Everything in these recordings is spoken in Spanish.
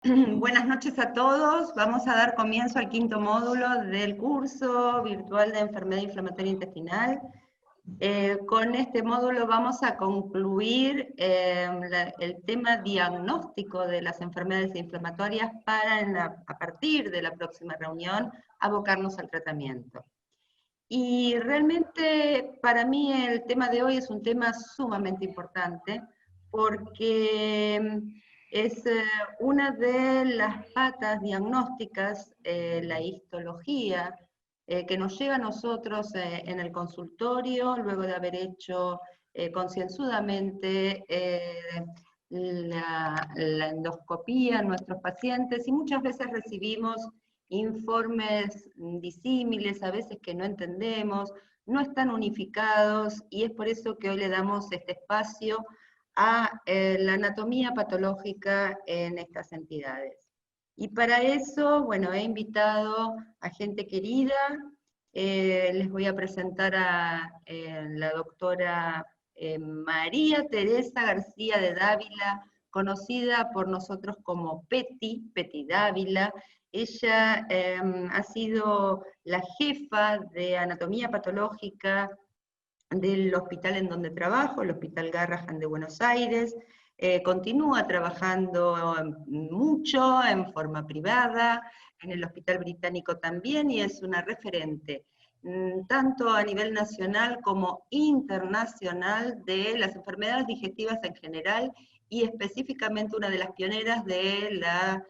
Buenas noches a todos. Vamos a dar comienzo al quinto módulo del curso virtual de enfermedad inflamatoria intestinal. Con este módulo vamos a concluir el tema diagnóstico de las enfermedades inflamatorias para, a partir de la próxima reunión, abocarnos al tratamiento. Y realmente para mí el tema de hoy es un tema sumamente importante porque es una de las patas diagnósticas, la histología, que nos llega a nosotros en el consultorio luego de haber hecho concienzudamente la endoscopía en nuestros pacientes, y muchas veces recibimos informes disímiles, a veces que no entendemos, no están unificados, y es por eso que hoy le damos este espacio a la anatomía patológica en estas entidades. Y para eso, bueno, he invitado a gente querida. Les voy a presentar a la doctora María Teresa García de Dávila, conocida por nosotros como Peti Dávila. Ella ha sido la jefa de anatomía patológica del hospital en donde trabajo, el Hospital Garrahan de Buenos Aires. Continúa trabajando mucho en forma privada, en el Hospital Británico también, y es una referente tanto a nivel nacional como internacional de las enfermedades digestivas en general, y específicamente una de las pioneras de la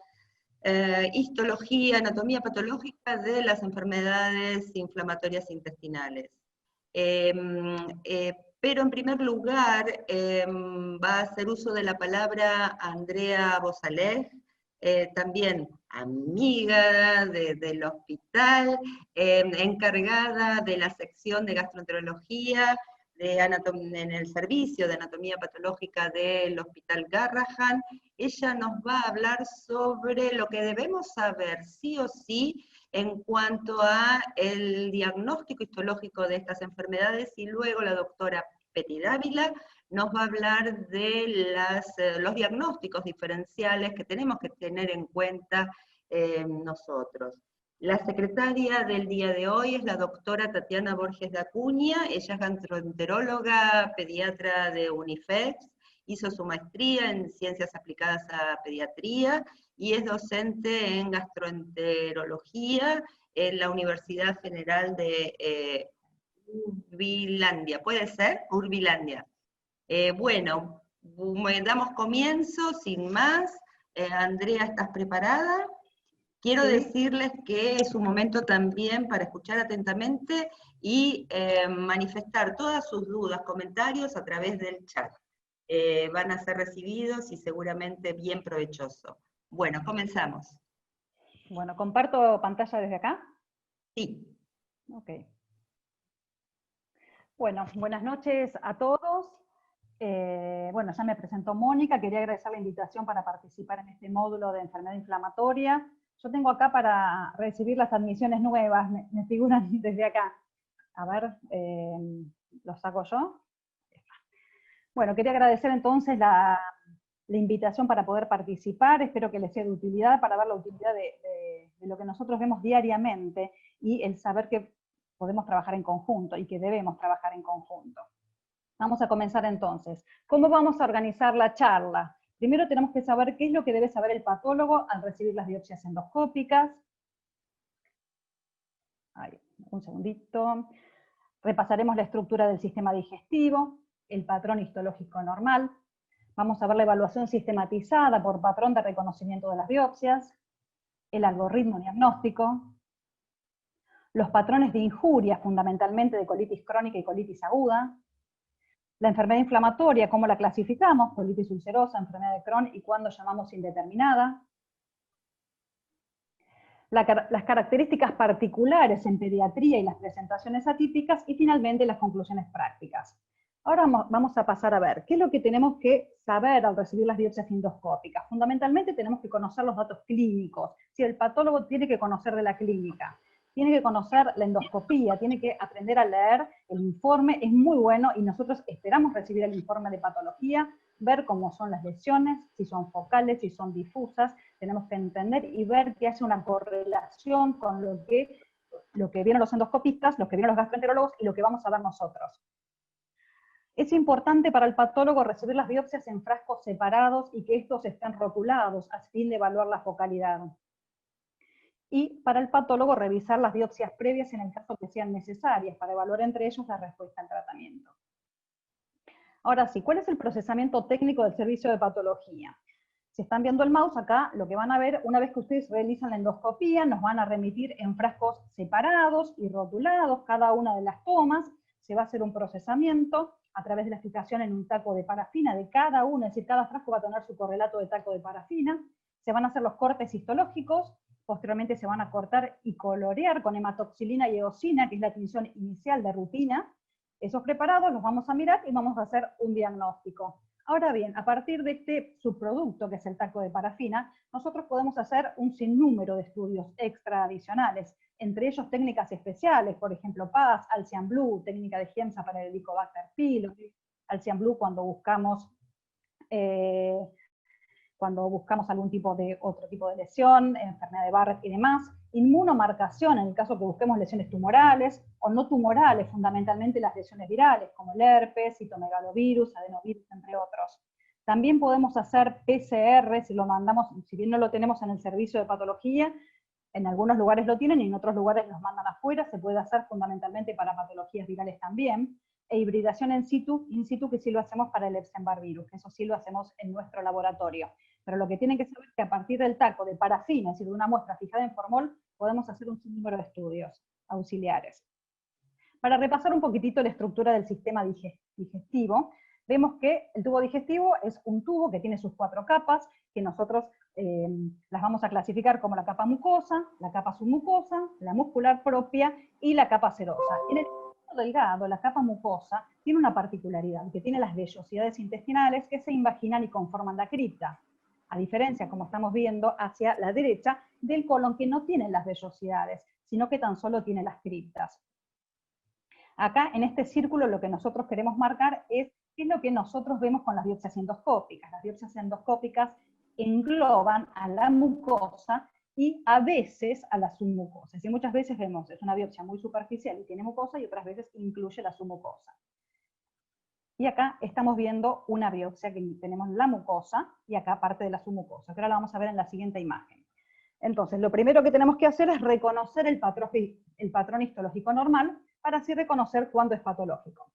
histología, anatomía patológica de las enfermedades inflamatorias intestinales. Pero en primer lugar va a hacer uso de la palabra Andrea Bosalé, también amiga del hospital, encargada de la sección de gastroenterología en el servicio de anatomía patológica del Hospital Garrahan. Ella nos va a hablar sobre lo que debemos saber sí o sí en cuanto a el diagnóstico histológico de estas enfermedades, y luego la doctora Peti Dávila nos va a hablar de los diagnósticos diferenciales que tenemos que tener en cuenta nosotros. La secretaria del día de hoy es la doctora Tatiana Borges de Acuña. Ella es gastroenteróloga, pediatra de UNIFEX, hizo su maestría en Ciencias Aplicadas a Pediatría, y es docente en gastroenterología en la Universidad General de Urbilandia. ¿Puede ser? Urbilandia. Bueno, damos comienzo, sin más. Andrea, ¿estás preparada? Quiero decirles que es un momento también para escuchar atentamente y manifestar todas sus dudas, comentarios a través del chat. Van a ser recibidos y seguramente bien provechosos. Bueno, comenzamos. Bueno, ¿comparto pantalla desde acá? Sí. Ok. Bueno, buenas noches a todos. Bueno, ya me presentó Mónica, quería agradecer la invitación para participar en este módulo de enfermedad inflamatoria. Yo tengo acá para recibir las admisiones nuevas, me figuran desde acá. A ver, ¿los saco yo? Bueno, quería agradecer entonces la invitación para poder participar. Espero que les sea de utilidad para ver la utilidad de lo que nosotros vemos diariamente, y el saber que podemos trabajar en conjunto y que debemos trabajar en conjunto. Vamos a comenzar entonces. ¿Cómo vamos a organizar la charla? Primero tenemos que saber qué es lo que debe saber el patólogo al recibir las biopsias endoscópicas. Ahí, un segundito. Repasaremos la estructura del sistema digestivo, el patrón histológico normal. Vamos a ver la evaluación sistematizada por patrón de reconocimiento de las biopsias, el algoritmo diagnóstico, los patrones de injuria, fundamentalmente de colitis crónica y colitis aguda, la enfermedad inflamatoria, cómo la clasificamos, colitis ulcerosa, enfermedad de Crohn, y cuándo llamamos indeterminada, las características particulares en pediatría y las presentaciones atípicas, y finalmente las conclusiones prácticas. Ahora vamos a pasar a ver qué es lo que tenemos que saber al recibir las biopsias endoscópicas. Fundamentalmente tenemos que conocer los datos clínicos, si el patólogo tiene que conocer de la clínica. tiene que conocer la endoscopía, tiene que aprender a leer el informe, es muy bueno, y nosotros esperamos recibir el informe de patología, ver cómo son las lesiones, si son focales, si son difusas, tenemos que entender y ver que hace una correlación con lo que vieron los endoscopistas, lo que vieron los gastroenterólogos y lo que vamos a ver nosotros. Es importante para el patólogo recibir las biopsias en frascos separados y que estos estén rotulados a fin de evaluar la focalidad. Y para el patólogo revisar las biopsias previas en el caso que sean necesarias para evaluar entre ellos la respuesta al tratamiento. Ahora sí, ¿cuál es el procesamiento técnico del servicio de patología? Si están viendo el mouse acá, lo que van a ver, una vez que ustedes realizan la endoscopía, nos van a remitir en frascos separados y rotulados cada una de las tomas, se va a hacer un procesamiento a través de la fijación en un taco de parafina de cada una, es decir, cada frasco va a tener su correlato de taco de parafina, se van a hacer los cortes histológicos, posteriormente se van a cortar y colorear con hematoxilina y eosina, que es la tinción inicial de rutina. Esos preparados los vamos a mirar y vamos a hacer un diagnóstico. Ahora bien, a partir de este subproducto, que es el taco de parafina, nosotros podemos hacer un sinnúmero de estudios extra adicionales, entre ellos técnicas especiales, por ejemplo, PAS, Alcian Blue, técnica de Giemsa para el Helicobacter pylori, Alcian Blue cuando buscamos algún otro tipo de lesión, enfermedad de Barrett y demás, inmunomarcación en el caso que busquemos lesiones tumorales o no tumorales, fundamentalmente las lesiones virales, como el herpes, citomegalovirus, adenovirus, entre otros. También podemos hacer PCR, si lo mandamos, si bien no lo tenemos en el servicio de patología, en algunos lugares lo tienen y en otros lugares los mandan afuera, se puede hacer fundamentalmente para patologías virales también, e hibridación in situ, que sí lo hacemos para el Epstein-Barr virus, que eso sí lo hacemos en nuestro laboratorio. Pero lo que tienen que saber es que a partir del taco de parafina, es decir, de una muestra fijada en formol, podemos hacer un sinnúmero de estudios auxiliares. Para repasar un poquitito la estructura del sistema digestivo, vemos que el tubo digestivo es un tubo que tiene sus 4 capas, que nosotros las vamos a clasificar como la capa mucosa, la capa submucosa, la muscular propia y la capa serosa. En el delgado, la capa mucosa, tiene una particularidad, que tiene las vellosidades intestinales que se invaginan y conforman la cripta, a diferencia, como estamos viendo, hacia la derecha, del colon, que no tiene las vellosidades, sino que tan solo tiene las criptas. Acá, en este círculo, lo que nosotros queremos marcar es qué es lo que nosotros vemos con las biopsias endoscópicas. Las biopsias endoscópicas engloban a la mucosa y a veces a la submucosa. Es decir, muchas veces vemos, es una biopsia muy superficial y tiene mucosa, y otras veces incluye la submucosa. Y acá estamos viendo una biopsia que tenemos la mucosa, y acá parte de la submucosa, que ahora la vamos a ver en la siguiente imagen. Entonces, lo primero que tenemos que hacer es reconocer el patrón histológico normal, para así reconocer cuándo es patológico.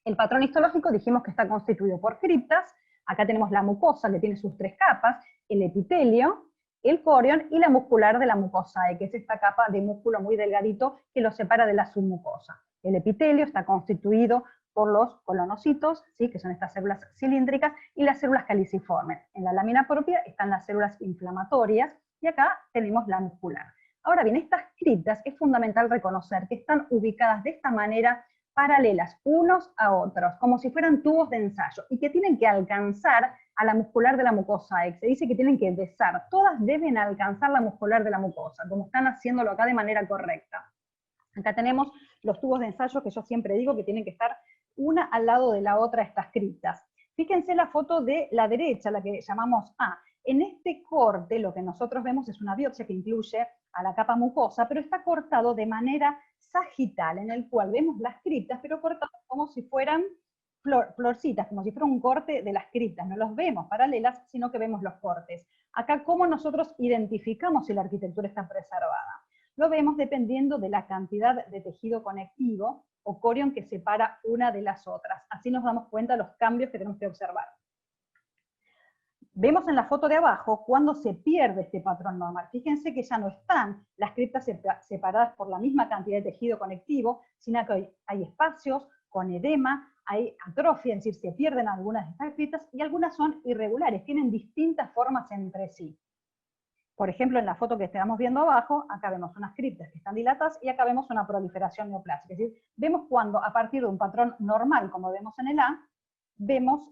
El patrón histológico dijimos que está constituido por criptas. Acá tenemos la mucosa, que tiene sus 3 capas, el epitelio, el corion y la muscular de la mucosae, que es esta capa de músculo muy delgadito que lo separa de la submucosa. El epitelio está constituido por los colonocitos, ¿sí?, que son estas células cilíndricas, y las células caliciformes. En la lámina propia están las células inflamatorias, y acá tenemos la muscular. Ahora bien, estas criptas es fundamental reconocer que están ubicadas de esta manera, paralelas unos a otros, como si fueran tubos de ensayo, y que tienen que alcanzar a la muscular de la mucosae. Se dice que tienen que besar, todas deben alcanzar la muscular de la mucosa, como están haciéndolo acá de manera correcta. Acá tenemos los tubos de ensayo, que yo siempre digo que tienen que estar una al lado de la otra, estas criptas. Fíjense la foto de la derecha, la que llamamos A. En este corte lo que nosotros vemos es una biopsia que incluye a la capa mucosa, pero está cortado de manera sagital, en el cual vemos las criptas, pero cortadas como si fueran florcitas, como si fuera un corte de las criptas. No los vemos paralelas, sino que vemos los cortes. Acá, ¿cómo nosotros identificamos si la arquitectura está preservada? Lo vemos dependiendo de la cantidad de tejido conectivo o corion que separa una de las otras. Así nos damos cuenta de los cambios que tenemos que observar. Vemos en la foto de abajo cuando se pierde este patrón normal. Fíjense que ya no están las criptas separadas por la misma cantidad de tejido conectivo, sino que hay espacios con edema, hay atrofia, es decir, se pierden algunas de estas criptas, y algunas son irregulares, tienen distintas formas entre sí. Por ejemplo, en la foto que estamos viendo abajo, acá vemos unas criptas que están dilatadas, y acá vemos una proliferación neoplástica. Es decir, vemos cuando a partir de un patrón normal, como vemos en el A, vemos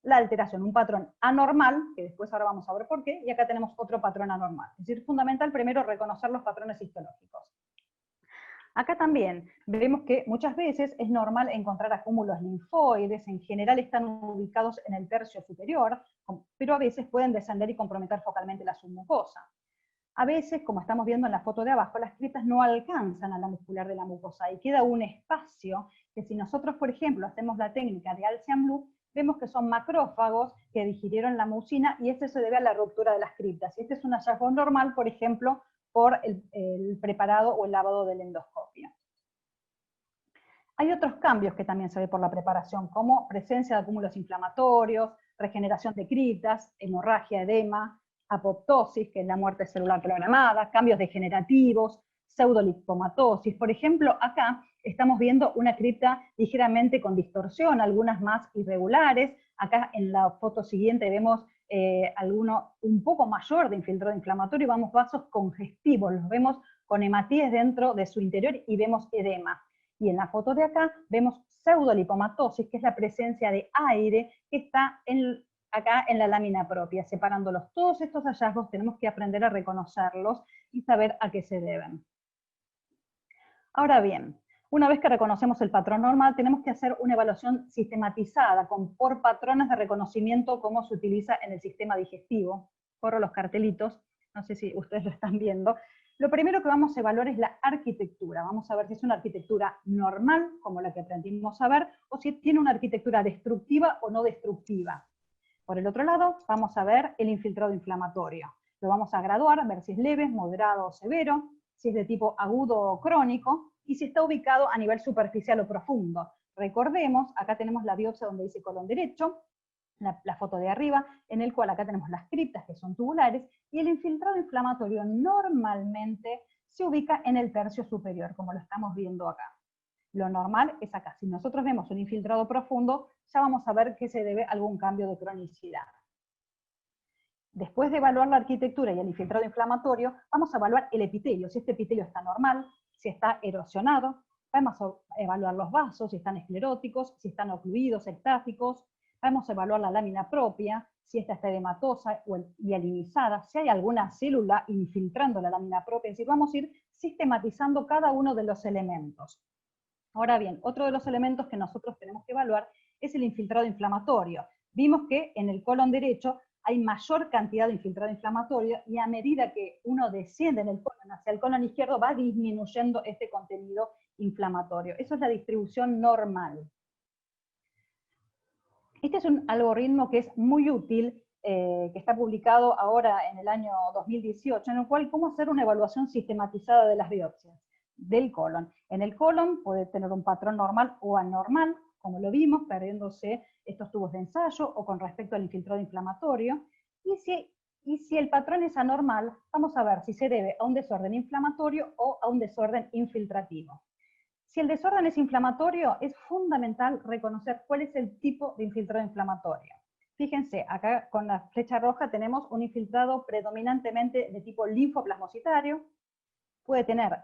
la alteración, un patrón anormal, que después ahora vamos a ver por qué, y acá tenemos otro patrón anormal. Es decir, fundamental primero reconocer los patrones histológicos. Acá también vemos que muchas veces es normal encontrar acúmulos linfoides, en general están ubicados en el tercio superior, pero a veces pueden descender y comprometer focalmente la submucosa. A veces, como estamos viendo en la foto de abajo, las criptas no alcanzan a la muscular de la mucosa y queda un espacio que si nosotros, por ejemplo, hacemos la técnica de Alcian Blue, vemos que son macrófagos que digirieron la mucina y este se debe a la ruptura de las criptas. Y este es un hallazgo normal, por ejemplo, por el preparado o el lavado del endoscopio. Hay otros cambios que también se ve por la preparación, como presencia de acúmulos inflamatorios, regeneración de criptas, hemorragia, edema, apoptosis, que es la muerte celular programada, cambios degenerativos, pseudolipomatosis. Por ejemplo, acá estamos viendo una cripta ligeramente con distorsión, algunas más irregulares. Acá en la foto siguiente vemos alguno un poco mayor de infiltrado inflamatorio, vemos vasos congestivos, los vemos con hematíes dentro de su interior y vemos edema. Y en la foto de acá vemos pseudolipomatosis, que es la presencia de aire que está acá en la lámina propia. Separándolos, todos estos hallazgos tenemos que aprender a reconocerlos y saber a qué se deben. Ahora bien, una vez que reconocemos el patrón normal, tenemos que hacer una evaluación sistematizada por patrones de reconocimiento como se utiliza en el sistema digestivo. Corro los cartelitos, no sé si ustedes lo están viendo. Lo primero que vamos a evaluar es la arquitectura. Vamos a ver si es una arquitectura normal, como la que aprendimos a ver, o si tiene una arquitectura destructiva o no destructiva. Por el otro lado, vamos a ver el infiltrado inflamatorio. Lo vamos a graduar, ver si es leve, moderado o severo, si es de tipo agudo o crónico, y si está ubicado a nivel superficial o profundo. Recordemos, acá tenemos la biopsia donde dice colon derecho, la foto de arriba, en el cual acá tenemos las criptas que son tubulares, y el infiltrado inflamatorio normalmente se ubica en el tercio superior, como lo estamos viendo acá. Lo normal es acá. Si nosotros vemos un infiltrado profundo, ya vamos a ver que se debe a algún cambio de cronicidad. Después de evaluar la arquitectura y el infiltrado inflamatorio, vamos a evaluar el epitelio, si este epitelio está normal, si está erosionado, vamos a evaluar los vasos, si están escleróticos, si están ocluidos, ectáticos, vamos a evaluar la lámina propia, si esta está edematosa y alinizada, si hay alguna célula infiltrando la lámina propia, es decir, vamos a ir sistematizando cada uno de los elementos. Ahora bien, otro de los elementos que nosotros tenemos que evaluar es el infiltrado inflamatorio. Vimos que en el colon derecho hay mayor cantidad de infiltrado inflamatorio y a medida que uno desciende en el colon hacia el colon izquierdo va disminuyendo este contenido inflamatorio. Eso es la distribución normal. Este es un algoritmo que es muy útil, que está publicado ahora en el año 2018, en el cual cómo hacer una evaluación sistematizada de las biopsias del colon. En el colon puede tener un patrón normal o anormal, como lo vimos, perdiéndose estos tubos de ensayo o con respecto al infiltrado inflamatorio. Y si el patrón es anormal, vamos a ver si se debe a un desorden inflamatorio o a un desorden infiltrativo. Si el desorden es inflamatorio, es fundamental reconocer cuál es el tipo de infiltrado inflamatorio. Fíjense, acá con la flecha roja tenemos un infiltrado predominantemente de tipo linfoplasmocitario, puede tener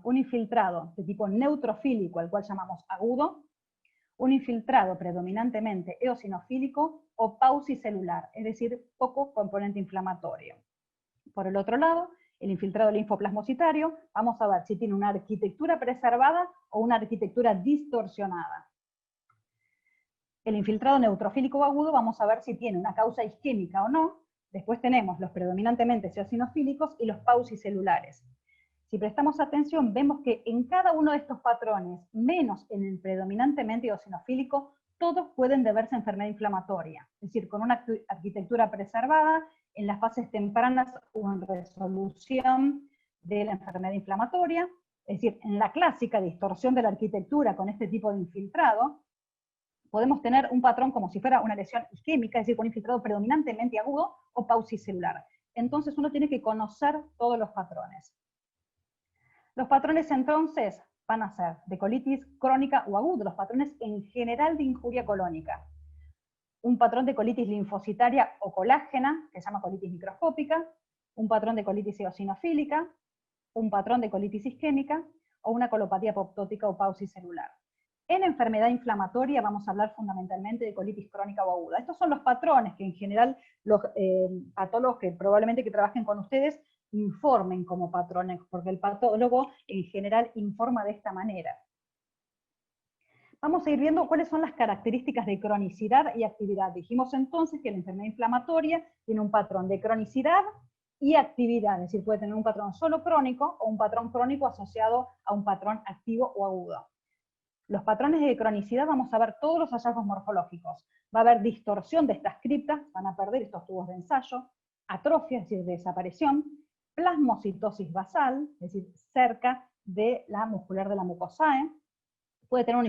un infiltrado de tipo neutrofílico, al cual llamamos agudo, un infiltrado predominantemente eosinofílico o paucicelular, es decir, poco componente inflamatorio. Por el otro lado, el infiltrado linfoplasmocitario, vamos a ver si tiene una arquitectura preservada o una arquitectura distorsionada. El infiltrado neutrofílico o agudo, vamos a ver si tiene una causa isquémica o no. Después tenemos los predominantemente eosinofílicos y los paucicelulares. Si prestamos atención, vemos que en cada uno de estos patrones, menos en el predominantemente eosinofílico, todos pueden deberse a enfermedad inflamatoria, es decir, con una arquitectura preservada, en las fases tempranas o en resolución de la enfermedad inflamatoria, es decir, en la clásica distorsión de la arquitectura con este tipo de infiltrado, podemos tener un patrón como si fuera una lesión isquémica, es decir, con un infiltrado predominantemente agudo o paucicelular. Entonces uno tiene que conocer todos los patrones. Los patrones entonces van a ser de colitis crónica o aguda, los patrones en general de injuria colónica. Un patrón de colitis linfocitaria o colágena, que se llama colitis microscópica, un patrón de colitis eosinofílica, un patrón de colitis isquémica, o una colopatía apoptótica o paucicelular. En enfermedad inflamatoria vamos a hablar fundamentalmente de colitis crónica o aguda. Estos son los patrones que en general los patólogos que probablemente que trabajen con ustedes informen como patrones, porque el patólogo en general informa de esta manera. Vamos a ir viendo cuáles son las características de cronicidad y actividad. Dijimos entonces que la enfermedad inflamatoria tiene un patrón de cronicidad y actividad, es decir, puede tener un patrón solo crónico o un patrón crónico asociado a un patrón activo o agudo. Los patrones de cronicidad vamos a ver todos los hallazgos morfológicos. Va a haber distorsión de estas criptas, van a perder estos tubos de ensayo, atrofia, es decir, desaparición, plasmocitosis basal, es decir, cerca de la muscular de la mucosae, puede tener un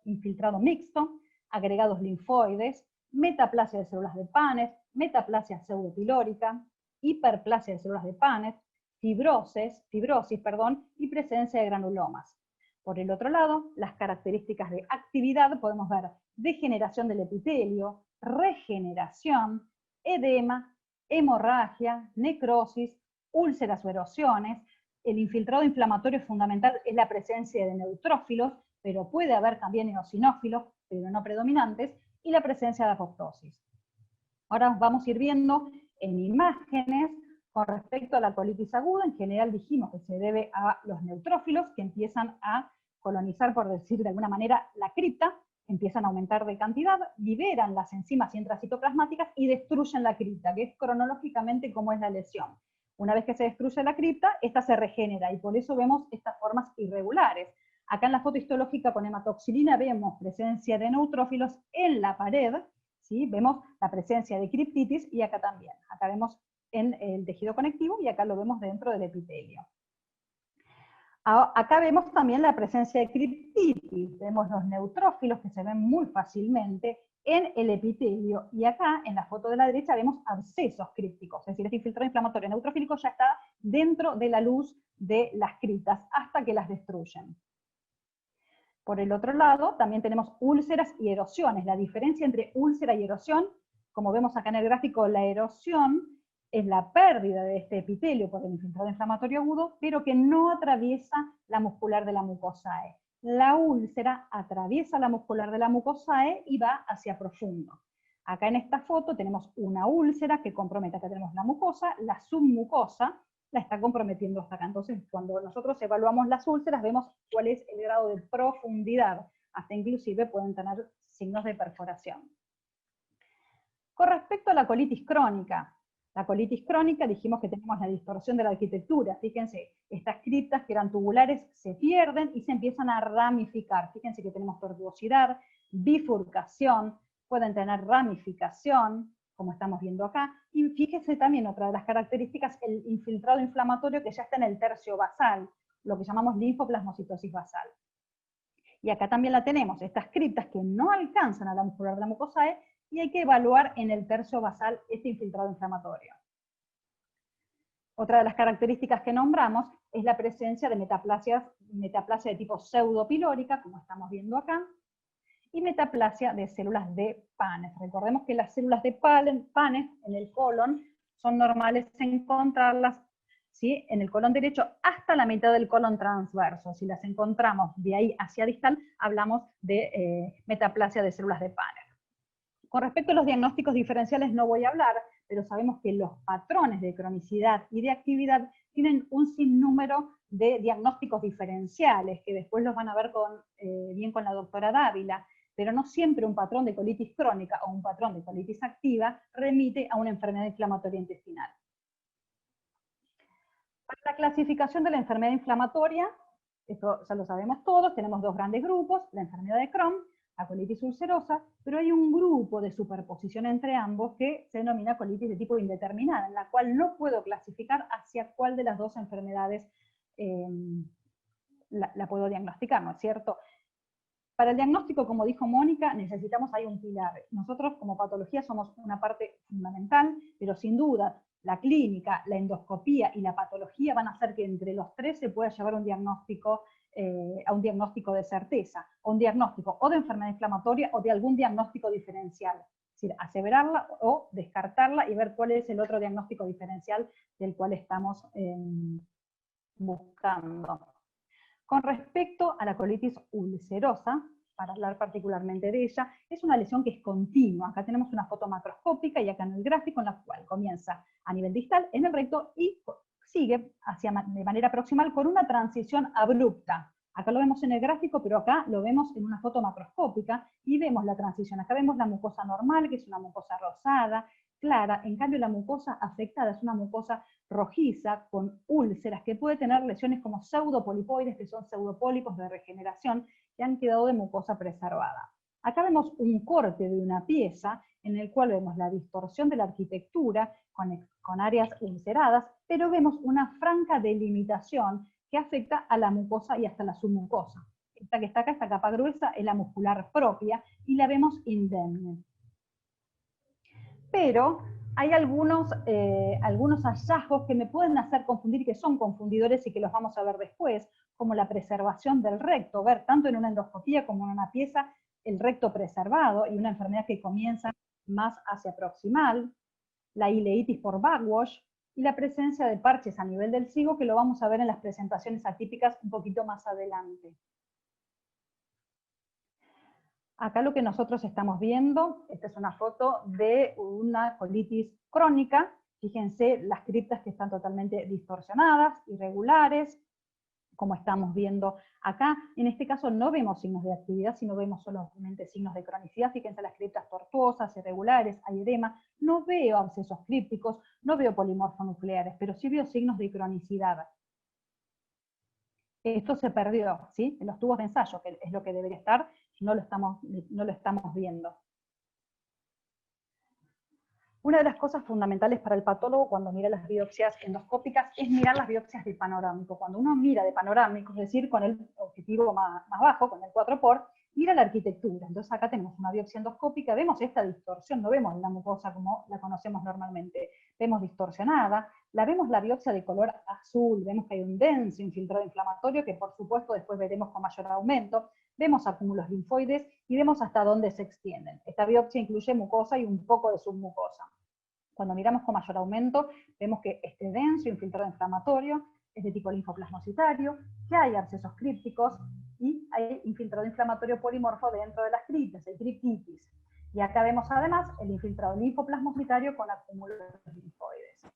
infiltrado mixto, agregados linfoides, metaplasia de células de Paneth, metaplasia pseudopilórica, hiperplasia de células de Paneth, fibrosis, y presencia de granulomas. Por el otro lado, las características de actividad, podemos ver degeneración del epitelio, regeneración, edema, hemorragia, necrosis, úlceras o erosiones. El infiltrado inflamatorio fundamental es la presencia de neutrófilos, pero puede haber también eosinófilos, pero no predominantes, y la presencia de apoptosis. Ahora vamos a ir viendo en imágenes con respecto a la colitis aguda. En general dijimos que se debe a los neutrófilos que empiezan a colonizar, por decir de alguna manera, la cripta, empiezan a aumentar de cantidad, liberan las enzimas intracitoplasmáticas y destruyen la cripta, que es cronológicamente como es la lesión. Una vez que se destruye la cripta, esta se regenera, y por eso vemos estas formas irregulares. Acá en la foto histológica con hematoxilina vemos presencia de neutrófilos en la pared, ¿sí? Vemos la presencia de criptitis, y acá también. Acá vemos en el tejido conectivo, y acá lo vemos dentro del epitelio. Acá vemos también la presencia de criptitis, vemos los neutrófilos que se ven muy fácilmente en el epitelio, y acá en la foto de la derecha vemos abscesos crípticos, es decir, este infiltrado inflamatorio neutrófilico ya está dentro de la luz de las criptas hasta que las destruyen. Por el otro lado, también tenemos úlceras y erosiones. La diferencia entre úlcera y erosión, como vemos acá en el gráfico, la erosión es la pérdida de este epitelio por el infiltrado inflamatorio agudo, pero que no atraviesa la muscular de la mucosae. La úlcera atraviesa la muscular de la mucosae y va hacia profundo. Acá en esta foto tenemos una úlcera que compromete, acá tenemos la mucosa, la submucosa la está comprometiendo hasta acá. Entonces, cuando nosotros evaluamos las úlceras, vemos cuál es el grado de profundidad. Hasta inclusive pueden tener signos de perforación. Con respecto a la colitis crónica dijimos que tenemos la distorsión de la arquitectura. Fíjense, estas criptas que eran tubulares se pierden y se empiezan a ramificar. Fíjense que tenemos tortuosidad, bifurcación, pueden tener ramificación, como estamos viendo acá. Y fíjense también otra de las características, el infiltrado inflamatorio que ya está en el tercio basal, lo que llamamos linfoplasmocitosis basal. Y acá también la tenemos, estas criptas que no alcanzan a la muscular de la mucosae, y hay que evaluar en el tercio basal este infiltrado inflamatorio. Otra de las características que nombramos es la presencia de metaplasia de tipo pseudopilórica, como estamos viendo acá, y metaplasia de células de Paneth. Recordemos que las células de Paneth en el colon son normales encontrarlas, ¿sí?, en el colon derecho hasta la mitad del colon transverso. Si las encontramos de ahí hacia distal, hablamos de metaplasia de células de Paneth. Con respecto a los diagnósticos diferenciales no voy a hablar, pero sabemos que los patrones de cronicidad y de actividad tienen un sinnúmero de diagnósticos diferenciales, que después los van a ver bien con la doctora Dávila, pero no siempre un patrón de colitis crónica o un patrón de colitis activa remite a una enfermedad inflamatoria intestinal. Para la clasificación de la enfermedad inflamatoria, esto ya lo sabemos todos, tenemos dos grandes grupos, la enfermedad de Crohn, la colitis ulcerosa, pero hay un grupo de superposición entre ambos que se denomina colitis de tipo indeterminada, en la cual no puedo clasificar hacia cuál de las dos enfermedades la puedo diagnosticar, ¿no es cierto? Para el diagnóstico, como dijo Mónica, necesitamos ahí un pilar. Nosotros como patología somos una parte fundamental, pero sin duda la clínica, la endoscopía y la patología van a hacer que entre los tres se pueda llevar un diagnóstico a un diagnóstico de certeza, o un diagnóstico o de enfermedad inflamatoria o de algún diagnóstico diferencial. Es decir, aseverarla o descartarla y ver cuál es el otro diagnóstico diferencial del cual estamos buscando. Con respecto a la colitis ulcerosa, para hablar particularmente de ella, es una lesión que es continua. Acá tenemos una foto macroscópica y acá en el gráfico en la cual comienza a nivel distal en el recto y sigue de manera proximal con una transición abrupta. Acá lo vemos en el gráfico, pero acá lo vemos en una foto macroscópica y vemos la transición. Acá vemos la mucosa normal, que es una mucosa rosada, clara. En cambio, la mucosa afectada es una mucosa rojiza, con úlceras, que puede tener lesiones como pseudopolipoides, que son pseudopólipos de regeneración, que han quedado de mucosa preservada. Acá vemos un corte de una pieza, en el cual vemos la distorsión de la arquitectura, con áreas ulceradas, pero vemos una franca delimitación que afecta a la mucosa y hasta la submucosa. Esta que está acá, esta capa gruesa, es la muscular propia, y la vemos indemne. Pero hay algunos hallazgos que me pueden hacer confundir, que son confundidores y que los vamos a ver después, como la preservación del recto, ver tanto en una endoscopía como en una pieza el recto preservado y una enfermedad que comienza más hacia proximal, la ileitis por backwash y la presencia de parches a nivel del cigo, que lo vamos a ver en las presentaciones atípicas un poquito más adelante. Acá lo que nosotros estamos viendo, esta es una foto de una colitis crónica. Fíjense las criptas que están totalmente distorsionadas, irregulares, como estamos viendo acá. En este caso no vemos signos de actividad, sino vemos solamente signos de cronicidad. Fíjense las criptas tortuosas, irregulares, hay edema. No veo abscesos crípticos, no veo polimorfonucleares, pero sí veo signos de cronicidad. Esto se perdió, ¿sí? En los tubos de ensayo, que es lo que debería estar, no lo estamos viendo. Una de las cosas fundamentales para el patólogo cuando mira las biopsias endoscópicas es mirar las biopsias de panorámico. Cuando uno mira de panorámico, es decir, con el objetivo más bajo, con el 4x, mira la arquitectura. Entonces acá tenemos una biopsia endoscópica, vemos esta distorsión, no vemos la mucosa como la conocemos normalmente, vemos distorsionada, la biopsia de color azul, vemos que hay un denso infiltrado inflamatorio que por supuesto después veremos con mayor aumento, vemos acúmulos linfoides y vemos hasta dónde se extienden. Esta biopsia incluye mucosa y un poco de submucosa. Cuando miramos con mayor aumento, vemos que este denso infiltrado inflamatorio es de tipo linfoplasmocitario, que hay abscesos crípticos y hay infiltrado inflamatorio polimorfo dentro de las criptas, el criptitis. Y acá vemos además el infiltrado linfoplasmocitario con acúmulos linfoides.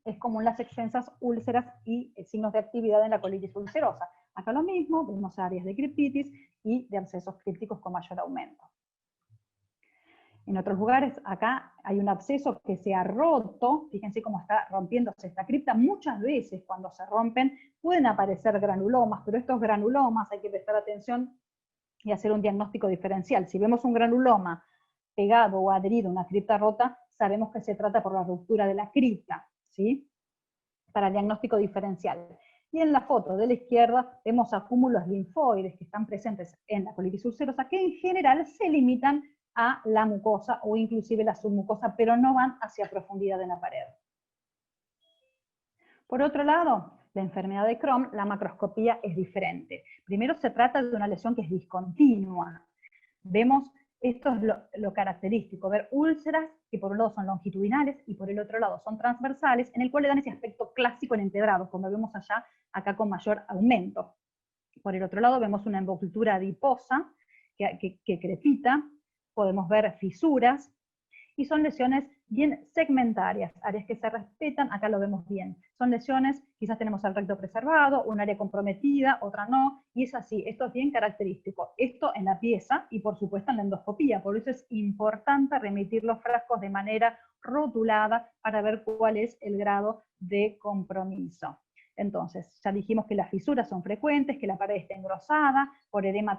Es común las extensas úlceras y signos de actividad en la colitis ulcerosa. Acá lo mismo, vemos áreas de criptitis y de abscesos crípticos con mayor aumento. En otros lugares, acá hay un absceso que se ha roto, fíjense cómo está rompiéndose esta cripta. Muchas veces cuando se rompen pueden aparecer granulomas, pero estos granulomas hay que prestar atención y hacer un diagnóstico diferencial. Si vemos un granuloma pegado o adherido a una cripta rota, sabemos que se trata por la ruptura de la cripta, ¿sí? Para el diagnóstico diferencial. Y en la foto de la izquierda vemos acúmulos linfoides que están presentes en la colitis ulcerosa, que en general se limitan a la mucosa o inclusive la submucosa, pero no van hacia profundidad en la pared. Por otro lado, la enfermedad de Crohn, la macroscopía es diferente. Primero se trata de una lesión que es discontinua. Vemos, esto es lo característico, ver úlceras que por un lado son longitudinales y por el otro lado son transversales, en el cual le dan ese aspecto clásico en empedrado, como vemos allá, acá con mayor aumento. Por el otro lado vemos una envoltura adiposa que crepita, podemos ver fisuras, y son lesiones bien segmentarias, áreas que se respetan, acá lo vemos bien. Son lesiones, quizás tenemos el recto preservado, un área comprometida, otra no, y es así, esto es bien característico. Esto en la pieza y por supuesto en la endoscopía, por eso es importante remitir los frascos de manera rotulada para ver cuál es el grado de compromiso. Entonces, ya dijimos que las fisuras son frecuentes, que la pared está engrosada por edema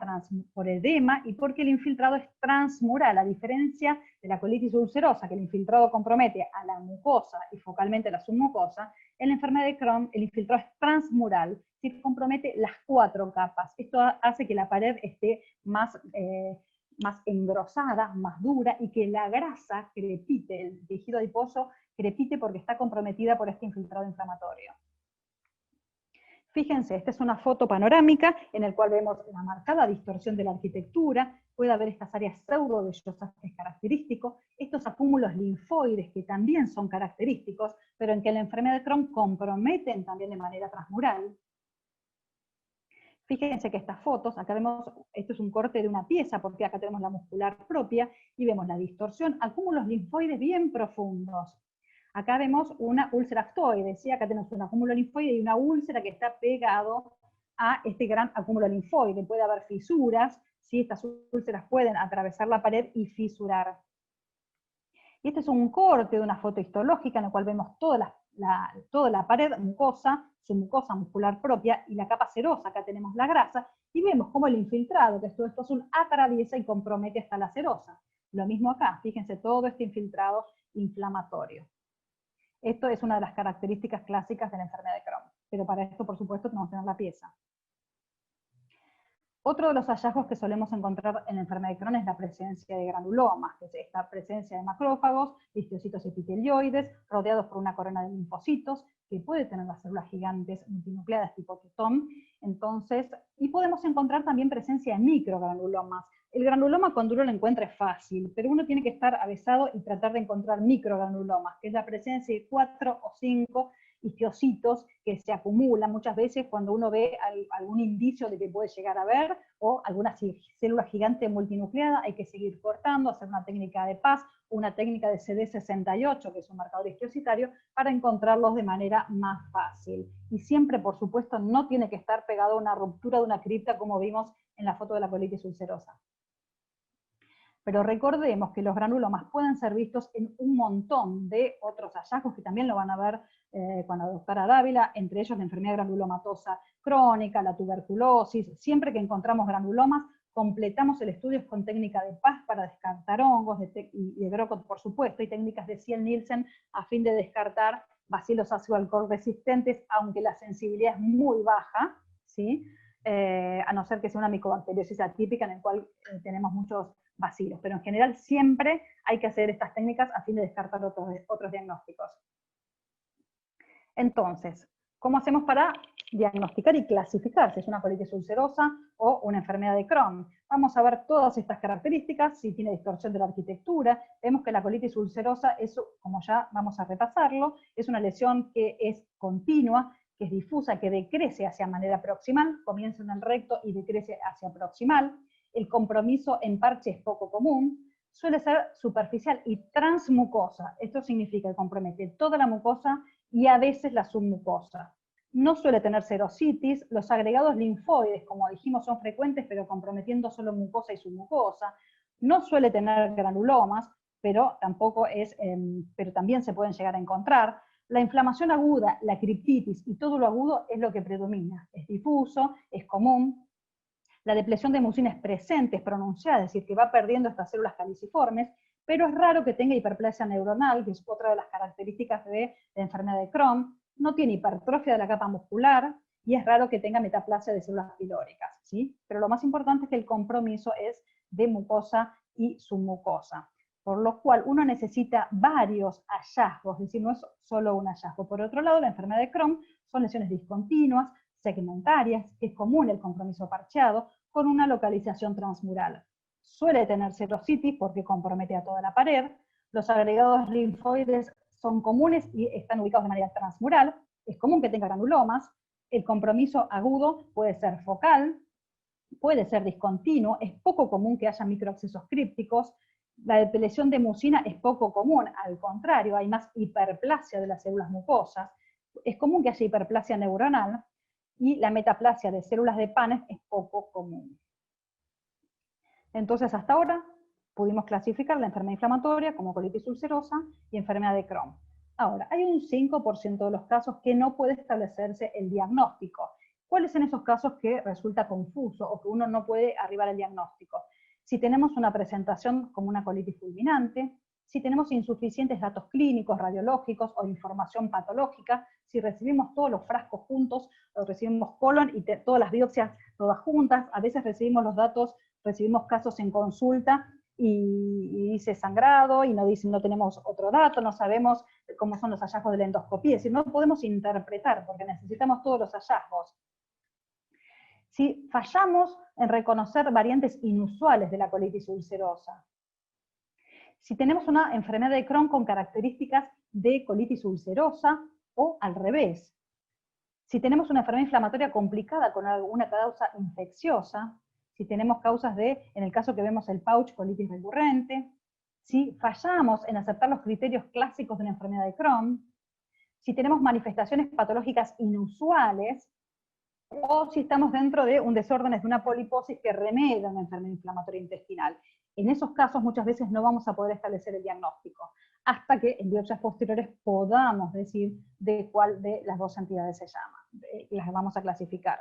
y porque el infiltrado es transmural, a diferencia de la colitis ulcerosa, que el infiltrado compromete a la mucosa y focalmente a la submucosa. En la enfermedad de Crohn, el infiltrado es transmural, que compromete las 4 capas. Esto hace que la pared esté más engrosada, más dura, y que la grasa crepite, el tejido adiposo crepite porque está comprometida por este infiltrado inflamatorio. Fíjense, esta es una foto panorámica en la cual vemos la marcada distorsión de la arquitectura, puede haber estas áreas pseudo-vellosas que es característico, estos acúmulos linfoides que también son característicos, pero en que la enfermedad de Crohn comprometen también de manera transmural. Fíjense que estas fotos, acá vemos, esto es un corte de una pieza, porque acá tenemos la muscular propia, y vemos la distorsión, acúmulos linfoides bien profundos. Acá vemos una úlcera aftoide, ¿sí? Acá tenemos un acúmulo linfoide y una úlcera que está pegado a este gran acúmulo linfoide. Puede haber fisuras, ¿sí? Estas úlceras pueden atravesar la pared y fisurar. Y este es un corte de una foto histológica en la cual vemos toda la pared mucosa, su mucosa muscular propia y la capa serosa, acá tenemos la grasa, y vemos cómo el infiltrado, que es todo esto azul, atraviesa y compromete hasta la serosa. Lo mismo acá, fíjense todo este infiltrado inflamatorio. Esto es una de las características clásicas de la enfermedad de Crohn, pero para esto, por supuesto, tenemos que tener la pieza. Otro de los hallazgos que solemos encontrar en la enfermedad de Crohn es la presencia de granulomas, que es esta presencia de macrófagos, histocitos epitelioides, rodeados por una corona de linfocitos, que puede tener las células gigantes multinucleadas tipo Tutón. Entonces, y podemos encontrar también presencia de microgranulomas. El granuloma cuando uno lo encuentra es fácil, pero uno tiene que estar avisado y tratar de encontrar microgranulomas, que es la presencia de 4 o 5 histocitos que se acumulan muchas veces cuando uno ve algún indicio de que puede llegar a ver, o alguna célula gigante multinucleada. Hay que seguir cortando, hacer una técnica de PAS, una técnica de CD68, que es un marcador histocitario, para encontrarlos de manera más fácil. Y siempre, por supuesto, no tiene que estar pegado a una ruptura de una cripta, como vimos en la foto de la colitis ulcerosa. Pero recordemos que los granulomas pueden ser vistos en un montón de otros hallazgos que también lo van a ver con la doctora Dávila, entre ellos la enfermedad granulomatosa crónica, la tuberculosis. Siempre que encontramos granulomas, completamos el estudio con técnica de PAS para descartar hongos, y de Grocott, por supuesto, y técnicas de Ciel-Nielsen a fin de descartar bacilos ácido alcohol resistentes, aunque la sensibilidad es muy baja, ¿sí? A no ser que sea una micobacteriosis atípica en el cual tenemos muchos bacilos, pero en general siempre hay que hacer estas técnicas a fin de descartar otros diagnósticos. Entonces, ¿cómo hacemos para diagnosticar y clasificar si es una colitis ulcerosa o una enfermedad de Crohn? Vamos a ver todas estas características, si tiene distorsión de la arquitectura. Vemos que la colitis ulcerosa, eso, como ya vamos a repasarlo, es una lesión que es continua, que es difusa, que decrece hacia manera proximal, comienza en el recto y decrece hacia proximal. El compromiso en parche es poco común, suele ser superficial y transmucosa. Esto significa que compromete toda la mucosa y a veces la submucosa. No suele tener serositis, los agregados linfoides, como dijimos, son frecuentes, pero comprometiendo solo mucosa y submucosa. No suele tener granulomas, pero también se pueden llegar a encontrar. La inflamación aguda, la criptitis y todo lo agudo es lo que predomina. Es difuso, es común. La depresión de mucina es presente, es pronunciada, es decir, que va perdiendo estas células caliciformes, pero es raro que tenga hiperplasia neuronal, que es otra de las características de la enfermedad de Crohn. No tiene hipertrofia de la capa muscular, y es raro que tenga metaplasia de células pilóricas, ¿sí? Pero lo más importante es que el compromiso es de mucosa y submucosa, por lo cual uno necesita varios hallazgos, es decir, no es solo un hallazgo. Por otro lado, la enfermedad de Crohn son lesiones discontinuas, segmentarias, que es común el compromiso parcheado, con una localización transmural. Suele tener serositis porque compromete a toda la pared. Los agregados linfoides son comunes y están ubicados de manera transmural. Es común que tenga granulomas. El compromiso agudo puede ser focal, puede ser discontinuo. Es poco común que haya microaccesos crípticos. La depresión de mucina es poco común, al contrario, hay más hiperplasia de las células mucosas. Es común que haya hiperplasia neuronal, y la metaplasia de células de Paneth es poco común. Entonces, hasta ahora pudimos clasificar la enfermedad inflamatoria como colitis ulcerosa y enfermedad de Crohn. Ahora, hay un 5% de los casos que no puede establecerse el diagnóstico. ¿Cuáles son esos casos que resulta confuso o que uno no puede arribar al diagnóstico? Si tenemos una presentación como una colitis fulminante, si tenemos insuficientes datos clínicos, radiológicos o información patológica, si recibimos todos los frascos juntos, o recibimos colon y todas las biopsias todas juntas, a veces recibimos los datos, recibimos casos en consulta y dice sangrado y no tenemos otro dato, no sabemos cómo son los hallazgos de la endoscopía, es decir, no podemos interpretar porque necesitamos todos los hallazgos. Si fallamos en reconocer variantes inusuales de la colitis ulcerosa, si tenemos una enfermedad de Crohn con características de colitis ulcerosa o al revés, Si tenemos una enfermedad inflamatoria complicada con alguna causa infecciosa, si tenemos causas en el caso que vemos el pouch, colitis recurrente, si fallamos en aceptar los criterios clásicos de una enfermedad de Crohn, si tenemos manifestaciones patológicas inusuales, o si estamos dentro de un desorden de una poliposis que remedia una enfermedad inflamatoria intestinal. En esos casos muchas veces no vamos a poder establecer el diagnóstico, hasta que en biopsias posteriores podamos decir de cuál de las dos entidades se llama, las vamos a clasificar.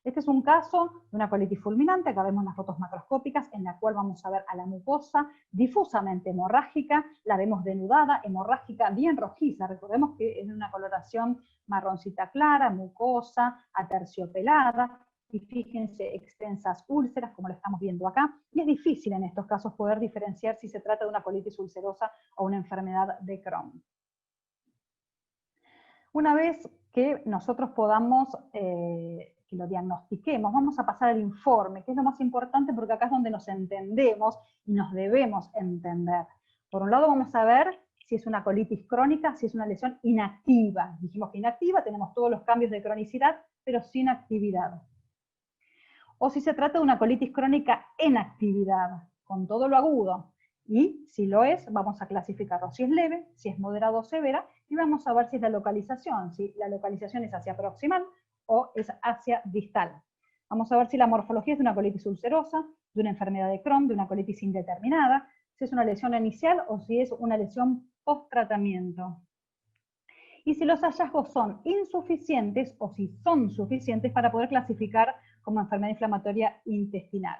Este es un caso de una colitis fulminante, acá vemos las fotos macroscópicas, en la cual vamos a ver a la mucosa difusamente hemorrágica, la vemos denudada, hemorrágica, bien rojiza, recordemos que es una coloración marroncita clara, mucosa, aterciopelada, y fíjense, extensas úlceras, como lo estamos viendo acá, y es difícil en estos casos poder diferenciar si se trata de una colitis ulcerosa o una enfermedad de Crohn. Una vez que nosotros podamos, que lo diagnostiquemos, vamos a pasar al informe, que es lo más importante porque acá es donde nos entendemos y nos debemos entender. Por un lado vamos a ver si es una colitis crónica, si es una lesión inactiva. Dijimos que inactiva, tenemos todos los cambios de cronicidad, pero sin actividad. O si se trata de una colitis crónica en actividad, con todo lo agudo. Y si lo es, vamos a clasificarlo si es leve, si es moderado o severa, y vamos a ver si es la localización, si la localización es hacia proximal o es hacia distal. Vamos a ver si la morfología es de una colitis ulcerosa, de una enfermedad de Crohn, de una colitis indeterminada, si es una lesión inicial o si es una lesión post-tratamiento. Y si los hallazgos son insuficientes o si son suficientes para poder clasificar como enfermedad inflamatoria intestinal.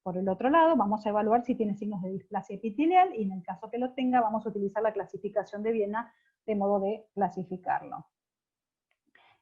Por el otro lado, vamos a evaluar si tiene signos de displasia epitelial y en el caso que lo tenga, vamos a utilizar la clasificación de Viena de modo de clasificarlo.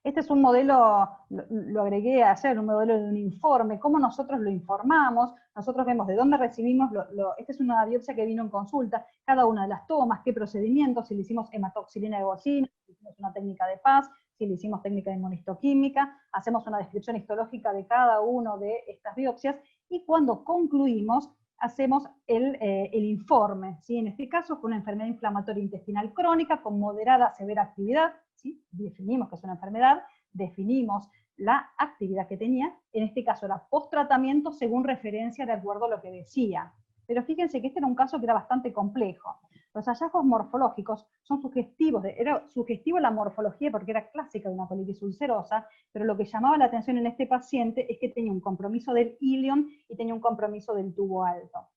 Este es un modelo, lo agregué ayer, un modelo de un informe, cómo nosotros lo informamos, nosotros vemos de dónde recibimos, esta es una biopsia que vino en consulta, cada una de las tomas, qué procedimientos, si le hicimos hematoxilina de bocina, si le hicimos una técnica de PAS, si le hicimos técnica de inmunistoquímica, hacemos una descripción histológica de cada una de estas biopsias, y cuando concluimos, hacemos el informe, ¿sí? En este caso fue una enfermedad inflamatoria intestinal crónica con moderada a severa actividad, ¿sí? Definimos que es una enfermedad, definimos la actividad que tenía, en este caso era post-tratamiento según referencia de acuerdo a lo que decía. Pero fíjense que este era un caso que era bastante complejo. Los hallazgos morfológicos son sugestivos, era sugestivo la morfología porque era clásica de una colitis ulcerosa, pero lo que llamaba la atención en este paciente es que tenía un compromiso del ilion y tenía un compromiso del tubo alto.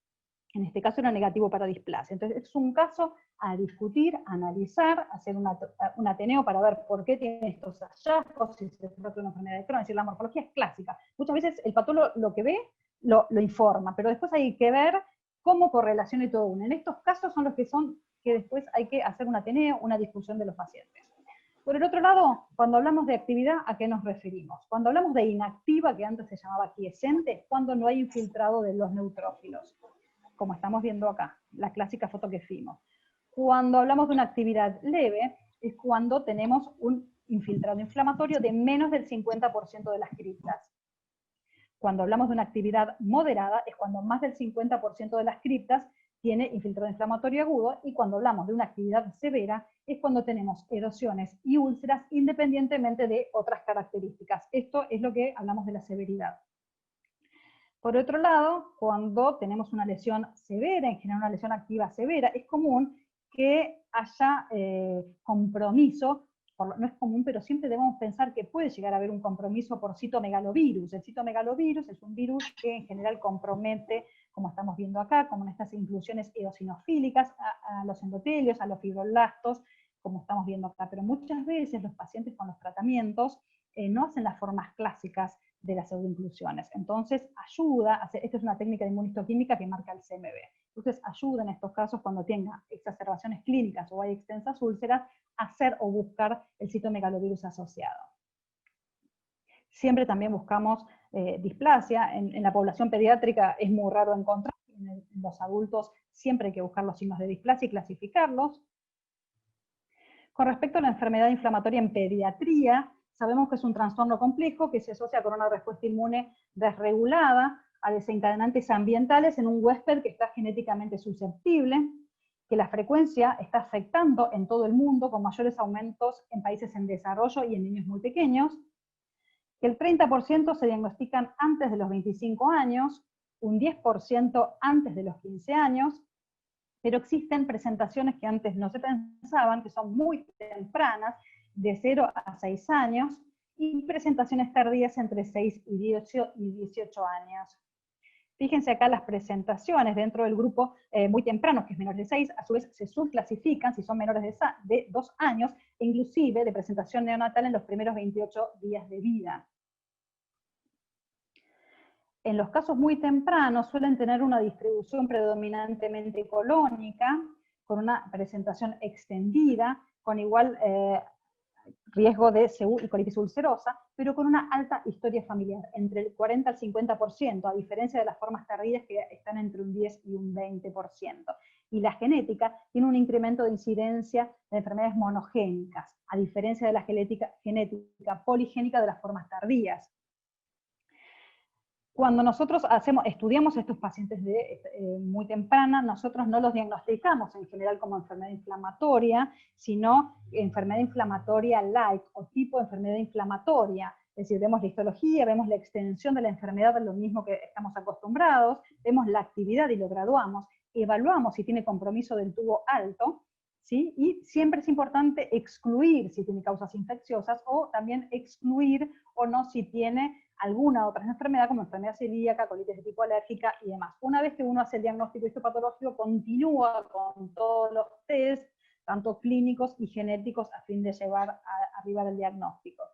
En este caso era negativo para displasia. Entonces es un caso a discutir, a analizar, hacer un ateneo para ver por qué tiene estos hallazgos, si se trata de una enfermedad de Crohn, es decir, la morfología es clásica. Muchas veces el patólogo lo que ve lo informa, pero después hay que ver cómo correlaciona todo uno. En estos casos son los que después hay que hacer un ateneo, una discusión de los pacientes. Por el otro lado, cuando hablamos de actividad, ¿a qué nos referimos? Cuando hablamos de inactiva, que antes se llamaba quiescente, es cuando no hay infiltrado de los neutrófilos, como estamos viendo acá, la clásica foto que vimos. Cuando hablamos de una actividad leve, es cuando tenemos un infiltrado inflamatorio de menos del 50% de las criptas. Cuando hablamos de una actividad moderada, es cuando más del 50% de las criptas tiene infiltrado inflamatorio agudo, y cuando hablamos de una actividad severa, es cuando tenemos erosiones y úlceras independientemente de otras características. Esto es lo que hablamos de la severidad. Por otro lado, cuando tenemos una lesión severa, en general una lesión activa severa, es común que haya compromiso, no es común, pero siempre debemos pensar que puede llegar a haber un compromiso por citomegalovirus. El citomegalovirus es un virus que en general compromete, como estamos viendo acá, como en estas inclusiones eosinofílicas, a los endotelios, a los fibroblastos, como estamos viendo acá. Pero muchas veces los pacientes con los tratamientos no hacen las formas clásicas de las pseudoinclusiones. Entonces ayuda, esta es una técnica de inmunistoquímica que marca el CMV. Entonces ayuda en estos casos cuando tenga exacerbaciones clínicas o hay extensas úlceras, a hacer o buscar el citomegalovirus asociado. Siempre también buscamos displasia, en la población pediátrica es muy raro encontrar, en los adultos siempre hay que buscar los signos de displasia y clasificarlos. Con respecto a la enfermedad inflamatoria en pediatría, sabemos que es un trastorno complejo que se asocia con una respuesta inmune desregulada a desencadenantes ambientales en un huésped que está genéticamente susceptible. que la frecuencia está afectando en todo el mundo, con mayores aumentos en países en desarrollo y en niños muy pequeños, que el 30% se diagnostican antes de los 25 años, un 10% antes de los 15 años, pero existen presentaciones que antes no se pensaban, que son muy tempranas, de 0 a 6 años, y presentaciones tardías entre 6 y 18 años. Fíjense acá las presentaciones dentro del grupo muy temprano, que es menores de 6, a su vez se subclasifican si son menores de 2 años, e inclusive de presentación neonatal en los primeros 28 días de vida. En los casos muy tempranos suelen tener una distribución predominantemente colónica, con una presentación extendida, con igual riesgo de SEU y colitis ulcerosa, pero con una alta historia familiar, entre el 40 al 50%, a diferencia de las formas tardías que están entre un 10 y un 20%. Y la genética tiene un incremento de incidencia de enfermedades monogénicas, a diferencia de la genética poligénica de las formas tardías. Cuando nosotros estudiamos a estos pacientes muy temprana, nosotros no los diagnosticamos en general como enfermedad inflamatoria, sino enfermedad inflamatoria light o tipo de enfermedad inflamatoria. Es decir, vemos la histología, vemos la extensión de la enfermedad de lo mismo que estamos acostumbrados, vemos la actividad y lo graduamos, evaluamos si tiene compromiso del tubo alto, ¿sí? Y siempre es importante excluir si tiene causas infecciosas o también excluir o no si tiene alguna otra enfermedad como enfermedad celíaca, colitis de tipo alérgica y demás. Una vez que uno hace el diagnóstico histopatológico, continúa con todos los test, tanto clínicos y genéticos, a fin de llevar arriba del diagnóstico.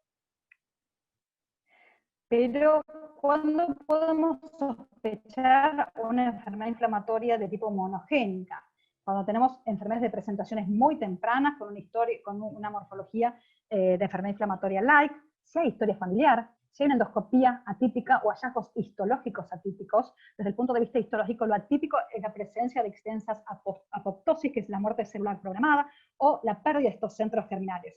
Pero, ¿cuándo podemos sospechar una enfermedad inflamatoria de tipo monogénica? Cuando tenemos enfermedades de presentaciones muy tempranas, con una morfología de enfermedad inflamatoria light, si hay historia familiar, si hay una endoscopía atípica o hallazgos histológicos atípicos. Desde el punto de vista histológico, lo atípico es la presencia de extensas apoptosis, que es la muerte celular programada, o la pérdida de estos centros germinales.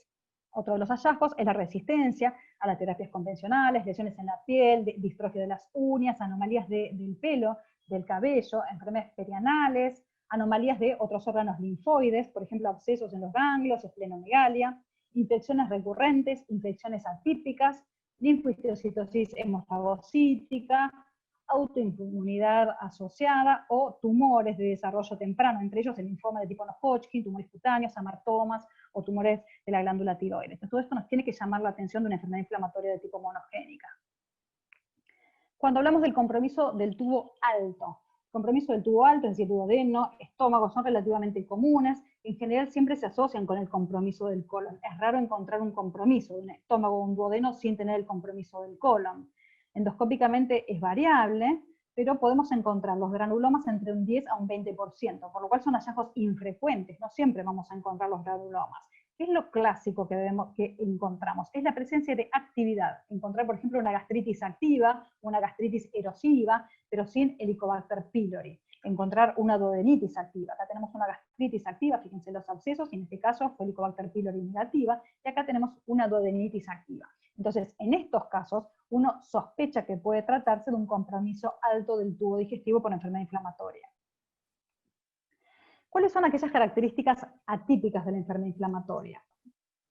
Otro de los hallazgos es la resistencia a las terapias convencionales, lesiones en la piel, distrofia de las uñas, anomalías del pelo, del cabello, enfermedades perianales, anomalías de otros órganos linfoides, por ejemplo, abscesos en los ganglios, esplenomegalia, infecciones recurrentes, infecciones atípicas, linfohistiocytosis hemofagocítica, autoinmunidad asociada o tumores de desarrollo temprano, entre ellos el linfoma de tipo no-Hodgkin, tumores cutáneos, amartomas o tumores de la glándula tiroides. Entonces, todo esto nos tiene que llamar la atención de una enfermedad inflamatoria de tipo monogénica. Cuando hablamos del compromiso del tubo alto, compromiso del tubo alto, es decir, duodeno, estómago, son relativamente comunes, en general siempre se asocian con el compromiso del colon. Es raro encontrar un compromiso de un estómago o un duodeno sin tener el compromiso del colon. Endoscópicamente es variable, pero podemos encontrar los granulomas entre un 10 a un 20%, por lo cual son hallazgos infrecuentes, no siempre vamos a encontrar los granulomas. ¿Qué es lo clásico que encontramos? Es la presencia de actividad. Encontrar, por ejemplo, una gastritis activa, una gastritis erosiva, pero sin Helicobacter pylori. Encontrar una duodenitis activa. Acá tenemos una gastritis activa, fíjense los abscesos, y en este caso fue Helicobacter pylori negativa, y acá tenemos una duodenitis activa. Entonces, en estos casos, uno sospecha que puede tratarse de un compromiso alto del tubo digestivo por enfermedad inflamatoria. ¿Cuáles son aquellas características atípicas de la enfermedad inflamatoria?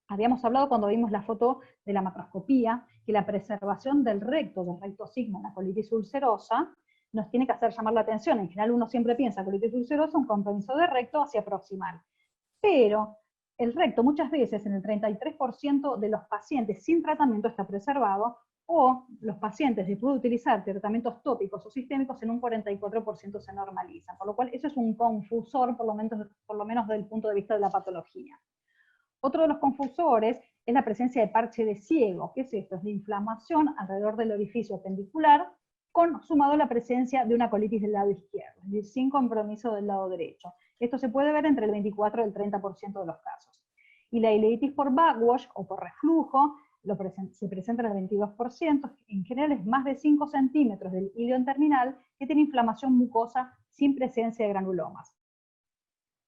Habíamos hablado cuando vimos la foto de la macroscopía, que la preservación del recto sigma en la colitis ulcerosa, nos tiene que hacer llamar la atención. En general uno siempre piensa colitis ulcerosa, un compromiso de recto hacia proximal. Pero el recto muchas veces en el 33% de los pacientes sin tratamiento está preservado, o los pacientes, después de utilizar tratamientos tópicos o sistémicos, en un 44% se normalizan, por lo cual eso es un confusor, por lo menos desde el punto de vista de la patología. Otro de los confusores es la presencia de parche de ciego. ¿Qué es esto? Es la inflamación alrededor del orificio apendicular, sumado a la presencia de una colitis del lado izquierdo, es decir, sin compromiso del lado derecho. Esto se puede ver entre el 24 y el 30% de los casos. Y la ileitis por backwash o por reflujo se presenta en el 22%, en general es más de 5 centímetros del ilion terminal, que tiene inflamación mucosa sin presencia de granulomas.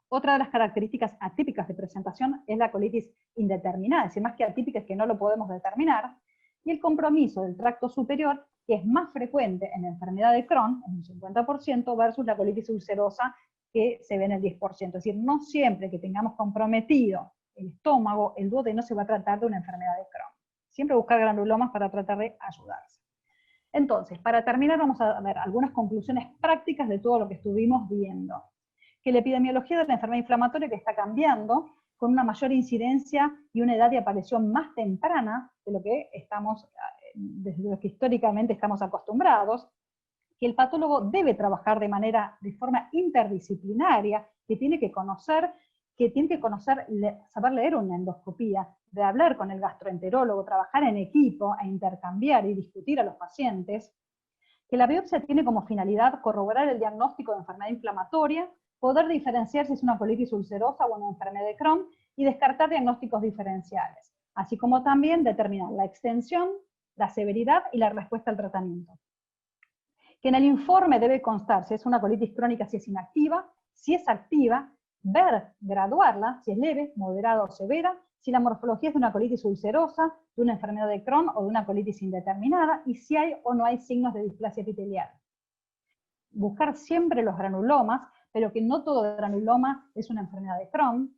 Otra de las características atípicas de presentación es la colitis indeterminada, es decir, más que atípica es que no lo podemos determinar, y el compromiso del tracto superior, que es más frecuente en la enfermedad de Crohn, en un 50%, versus la colitis ulcerosa, que se ve en el 10%. Es decir, no siempre que tengamos comprometido el estómago, el duodeno, se va a tratar de una enfermedad de Crohn. Siempre buscar granulomas para tratar de ayudarse. Entonces, para terminar, vamos a ver algunas conclusiones prácticas de todo lo que estuvimos viendo. Que la epidemiología de la enfermedad inflamatoria que está cambiando, con una mayor incidencia y una edad de aparición más temprana de lo que estamos, desde lo que históricamente estamos acostumbrados, que el patólogo debe trabajar de forma interdisciplinaria, que tiene que conocer, saber leer una endoscopía, de hablar con el gastroenterólogo, trabajar en equipo, e intercambiar y discutir a los pacientes, que la biopsia tiene como finalidad corroborar el diagnóstico de enfermedad inflamatoria, poder diferenciar si es una colitis ulcerosa o una enfermedad de Crohn, y descartar diagnósticos diferenciales, así como también determinar la extensión, la severidad y la respuesta al tratamiento. Que en el informe debe constar si es una colitis crónica, si es inactiva, si es activa, graduarla, si es leve, moderada o severa, si la morfología es de una colitis ulcerosa, de una enfermedad de Crohn o de una colitis indeterminada, y si hay o no hay signos de displasia epitelial. Buscar siempre los granulomas, pero que no todo granuloma es una enfermedad de Crohn.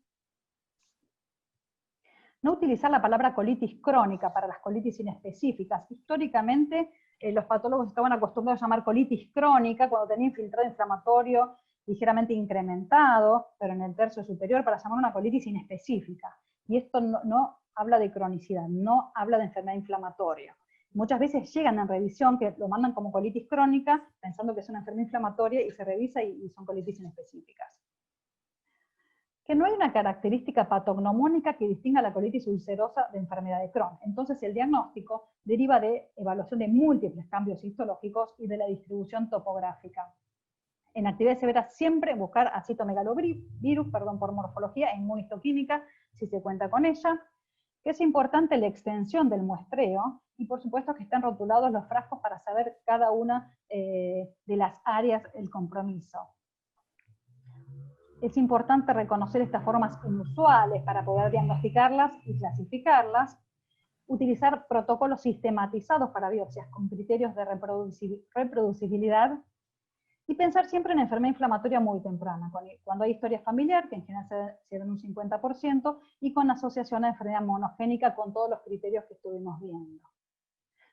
No utilizar la palabra colitis crónica para las colitis inespecíficas. Históricamente, los patólogos estaban acostumbrados a llamar colitis crónica cuando tenía infiltrado inflamatorio ligeramente incrementado, pero en el tercio superior, para llamar una colitis inespecífica. Y esto no habla de cronicidad, no habla de enfermedad inflamatoria. Muchas veces llegan en revisión, que lo mandan como colitis crónica, pensando que es una enfermedad inflamatoria, y se revisa y son colitis inespecíficas. Que no hay una característica patognomónica que distinga la colitis ulcerosa de enfermedad de Crohn. Entonces el diagnóstico deriva de evaluación de múltiples cambios histológicos y de la distribución topográfica. En actividades severas siempre buscar acitomegalovírus, por morfología e inmunistoquímica, si se cuenta con ella. Que es importante la extensión del muestreo, y por supuesto que estén rotulados los frascos para saber cada una de las áreas del compromiso. Es importante reconocer estas formas inusuales para poder diagnosticarlas y clasificarlas, utilizar protocolos sistematizados para biopsias con criterios de reproducibilidad, y pensar siempre en enfermedad inflamatoria muy temprana, cuando hay historia familiar, que en general se da en un 50%, y con asociación a enfermedad monogénica con todos los criterios que estuvimos viendo.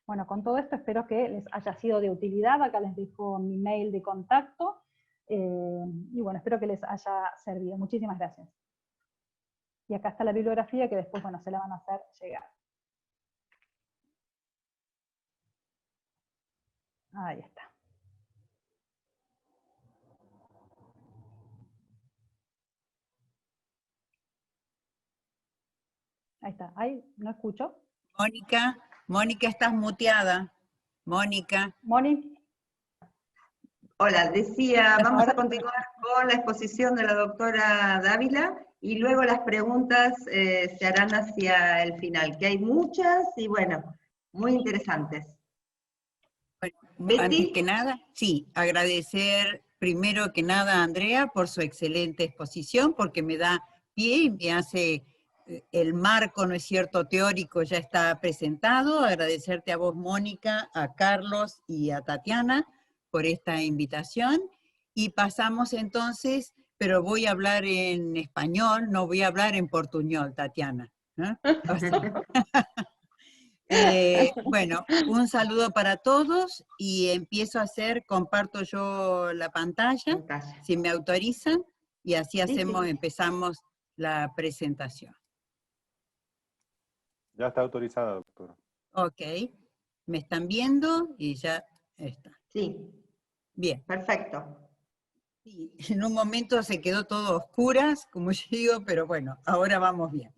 Bueno, con todo esto espero que les haya sido de utilidad. Acá les dejo mi mail de contacto, y bueno, espero que les haya servido. Muchísimas gracias. Y acá está la bibliografía que después, bueno, se la van a hacer llegar. Ahí está. Ahí está. Ahí, ¿no escucho? Mónica, estás muteada. Mónica. Moni. Hola, decía, vamos a continuar con la exposición de la doctora Dávila, y luego las preguntas se harán hacia el final, que hay muchas y bueno, muy interesantes. Bueno, Betty. Antes que nada, sí, agradecer primero que nada a Andrea por su excelente exposición, porque me da pie y me hace el marco, ¿no es cierto?, teórico ya está presentado. Agradecerte a vos, Mónica, a Carlos y a Tatiana por esta invitación, y pasamos entonces, pero voy a hablar en español, no voy a hablar en portuñol, Tatiana, ¿eh? Bueno, un saludo para todos, y empiezo a comparto yo la pantalla, si me autorizan, y así empezamos la presentación. Ya está autorizada, doctora. Ok, me están viendo y ya está. Sí. Bien. Perfecto. Sí, en un momento se quedó todo a oscuras, como yo digo, pero bueno, ahora vamos bien.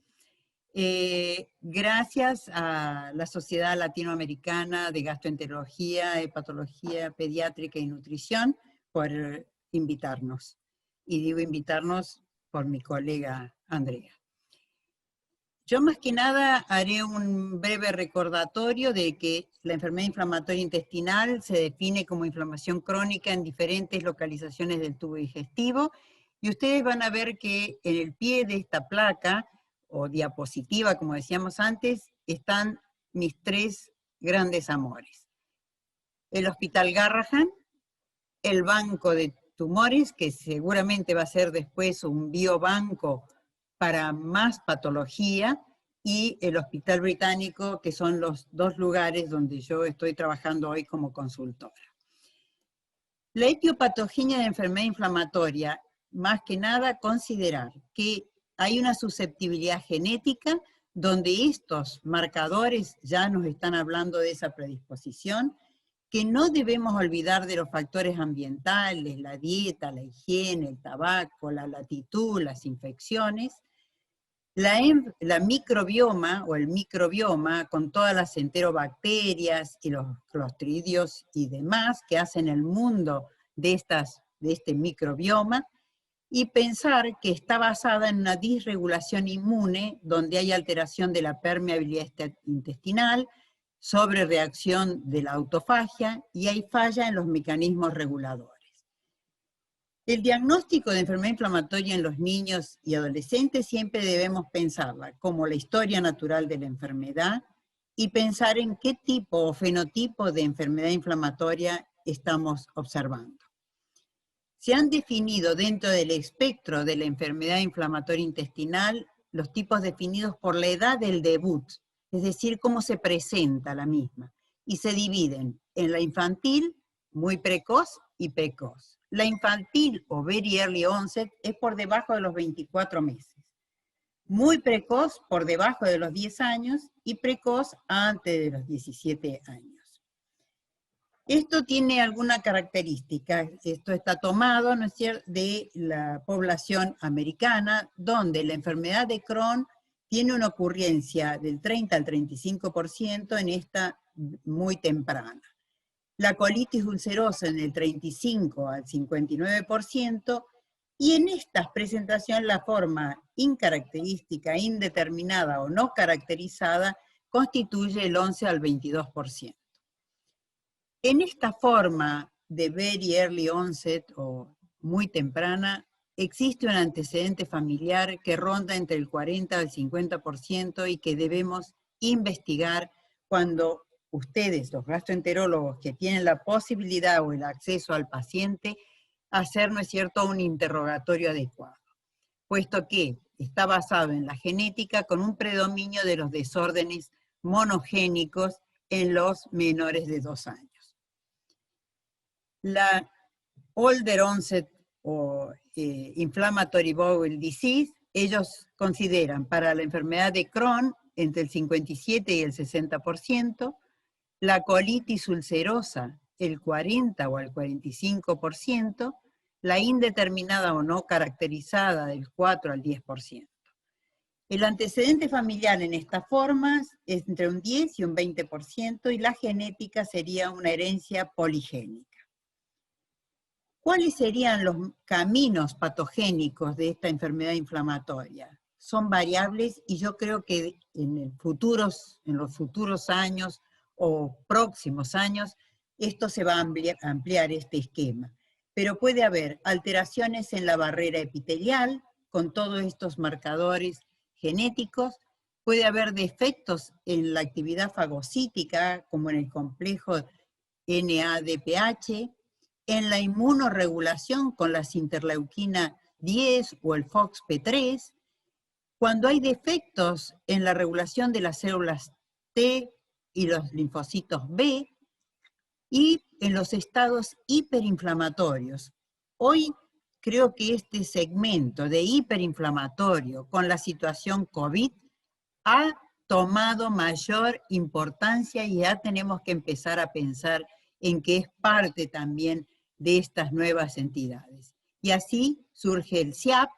Gracias a la Sociedad Latinoamericana de Gastroenterología, Hepatología Pediátrica y Nutrición por invitarnos. Y digo invitarnos por mi colega Andrea. Yo más que nada haré un breve recordatorio de que la enfermedad inflamatoria intestinal se define como inflamación crónica en diferentes localizaciones del tubo digestivo, y ustedes van a ver que en el pie de esta placa, o diapositiva, como decíamos antes, están mis tres grandes amores. El Hospital Garrahan, el Banco de tumores, que seguramente va a ser después un biobanco para más patología, y el Hospital Británico, que son los dos lugares donde yo estoy trabajando hoy como consultora. La etiopatogenia de enfermedad inflamatoria, más que nada considerar que hay una susceptibilidad genética donde estos marcadores ya nos están hablando de esa predisposición, que no debemos olvidar de los factores ambientales, la dieta, la higiene, el tabaco, la latitud, las infecciones, la microbioma o el microbioma con todas las enterobacterias y los clostridios y demás que hacen el mundo de este microbioma, y pensar que está basada en una disregulación inmune donde hay alteración de la permeabilidad intestinal, sobrereacción de la autofagia y hay falla en los mecanismos reguladores. El diagnóstico de enfermedad inflamatoria en los niños y adolescentes siempre debemos pensarla como la historia natural de la enfermedad y pensar en qué tipo o fenotipo de enfermedad inflamatoria estamos observando. Se han definido dentro del espectro de la enfermedad inflamatoria intestinal los tipos definidos por la edad del debut, es decir, cómo se presenta la misma, y se dividen en la infantil, muy precoz y precoz. La infantil o very early onset es por debajo de los 24 meses. Muy precoz por debajo de los 10 años y precoz antes de los 17 años. Esto tiene alguna característica, esto está tomado, ¿no es cierto?, de la población americana, donde la enfermedad de Crohn tiene una ocurrencia del 30 al 35% en esta muy temprana. La colitis ulcerosa en el 35 al 59%, y en estas presentaciones la forma incaracterística, indeterminada o no caracterizada constituye el 11 al 22%. En esta forma de very early onset o muy temprana, existe un antecedente familiar que ronda entre el 40 al 50% y que debemos investigar cuando ustedes, los gastroenterólogos que tienen la posibilidad o el acceso al paciente, hacer, ¿no es cierto?, un interrogatorio adecuado, puesto que está basado en la genética con un predominio de los desórdenes monogénicos en los menores de 2 años. La older onset o inflammatory bowel disease, ellos consideran para la enfermedad de Crohn entre el 57 y el 60%, la colitis ulcerosa el 40 o el 45%, la indeterminada o no caracterizada del 4 al 10%. El antecedente familiar en estas formas es entre un 10 y un 20% y la genética sería una herencia poligénica. ¿Cuáles serían los caminos patogénicos de esta enfermedad inflamatoria? Son variables y yo creo que en los futuros años o próximos años, esto se va a ampliar este esquema. Pero puede haber alteraciones en la barrera epitelial con todos estos marcadores genéticos, puede haber defectos en la actividad fagocítica, como en el complejo NADPH, en la inmunorregulación con las interleuquina 10 o el FOXP3, cuando hay defectos en la regulación de las células T y los linfocitos B, y en los estados hiperinflamatorios. Hoy creo que este segmento de hiperinflamatorio con la situación COVID ha tomado mayor importancia y ya tenemos que empezar a pensar en que es parte también de estas nuevas entidades. Y así surge el SIAP,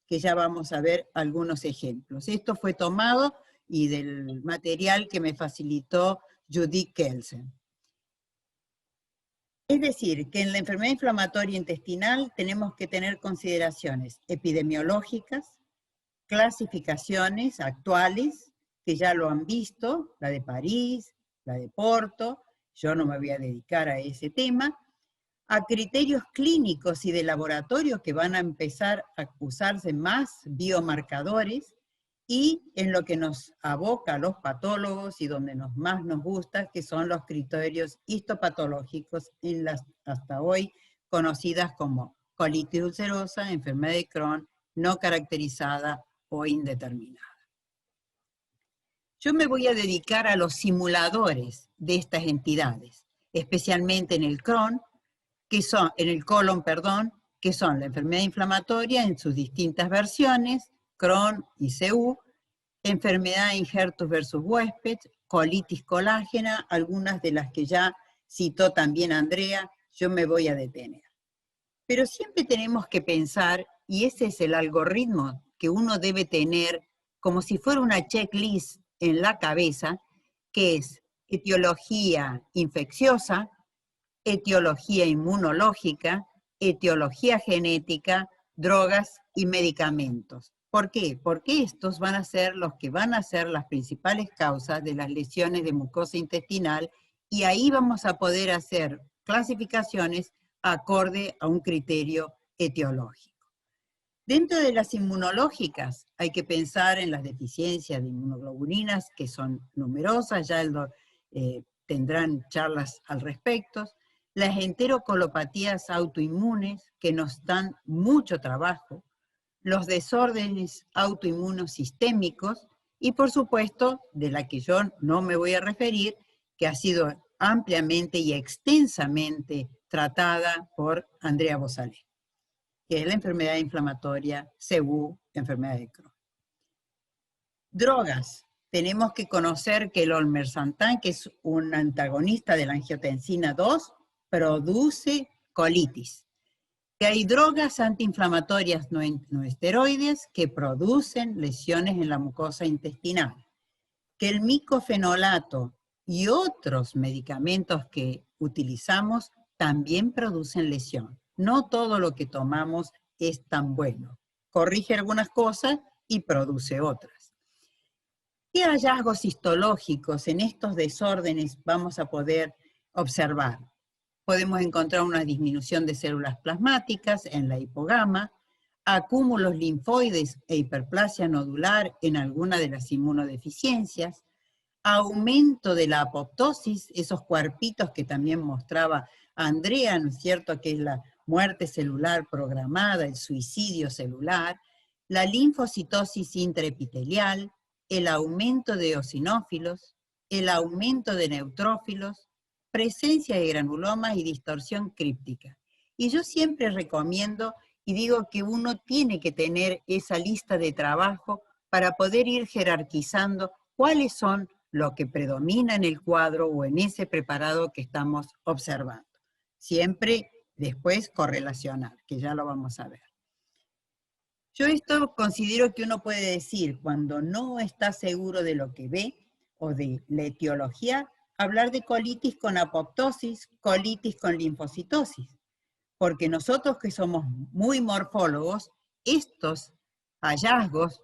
que ya vamos a ver algunos ejemplos. Esto fue tomado y del material que me facilitó Judith Kelsen. Es decir, que en la enfermedad inflamatoria intestinal tenemos que tener consideraciones epidemiológicas, clasificaciones actuales, que ya lo han visto, la de París, la de Porto, yo no me voy a dedicar a ese tema, a criterios clínicos y de laboratorio que van a empezar a usarse más biomarcadores, y en lo que nos aboca a los patólogos y donde más nos gusta, que son los criterios histopatológicos en las hasta hoy conocidas como colitis ulcerosa, enfermedad de Crohn, no caracterizada o indeterminada. Yo me voy a dedicar a los simuladores de estas entidades, especialmente en el Crohn, en el colon, que son la enfermedad inflamatoria en sus distintas versiones, Crohn y CU, enfermedad injertus versus huésped, colitis colágena, algunas de las que ya citó también Andrea, yo me voy a detener. Pero siempre tenemos que pensar, y ese es el algoritmo que uno debe tener como si fuera una checklist en la cabeza, que es etiología infecciosa, etiología inmunológica, etiología genética, drogas y medicamentos. ¿Por qué? Porque estos van a ser los que van a ser las principales causas de las lesiones de mucosa intestinal y ahí vamos a poder hacer clasificaciones acorde a un criterio etiológico. Dentro de las inmunológicas hay que pensar en las deficiencias de inmunoglobulinas, que son numerosas, ya tendrán charlas al respecto, las enterocolopatías autoinmunes, que nos dan mucho trabajo, los desórdenes autoinmunos sistémicos, y por supuesto, de la que yo no me voy a referir, que ha sido ampliamente y extensamente tratada por Andrea Bosalet, que es la enfermedad inflamatoria CU, enfermedad de Crohn. Drogas. Tenemos que conocer que el olmesartán, que es un antagonista de la angiotensina 2, produce colitis. Que hay drogas antiinflamatorias no esteroides que producen lesiones en la mucosa intestinal. Que el micofenolato y otros medicamentos que utilizamos también producen lesión. No todo lo que tomamos es tan bueno. Corrige algunas cosas y produce otras. ¿Qué hallazgos histológicos en estos desórdenes vamos a poder observar? Podemos encontrar una disminución de células plasmáticas en la hipogama, acúmulos linfoides e hiperplasia nodular en alguna de las inmunodeficiencias, aumento de la apoptosis, esos cuerpitos que también mostraba Andrea, ¿no es cierto?, que es la muerte celular programada, el suicidio celular, la linfocitosis intraepitelial, el aumento de eosinófilos, el aumento de neutrófilos, presencia de granulomas y distorsión críptica. Y yo siempre recomiendo y digo que uno tiene que tener esa lista de trabajo para poder ir jerarquizando cuáles son lo que predomina en el cuadro o en ese preparado que estamos observando. Siempre después correlacionar, que ya lo vamos a ver. Yo esto considero que uno puede decir, cuando no está seguro de lo que ve o de la etiología, hablar de colitis con apoptosis, colitis con linfocitosis. Porque nosotros que somos muy morfólogos, estos hallazgos,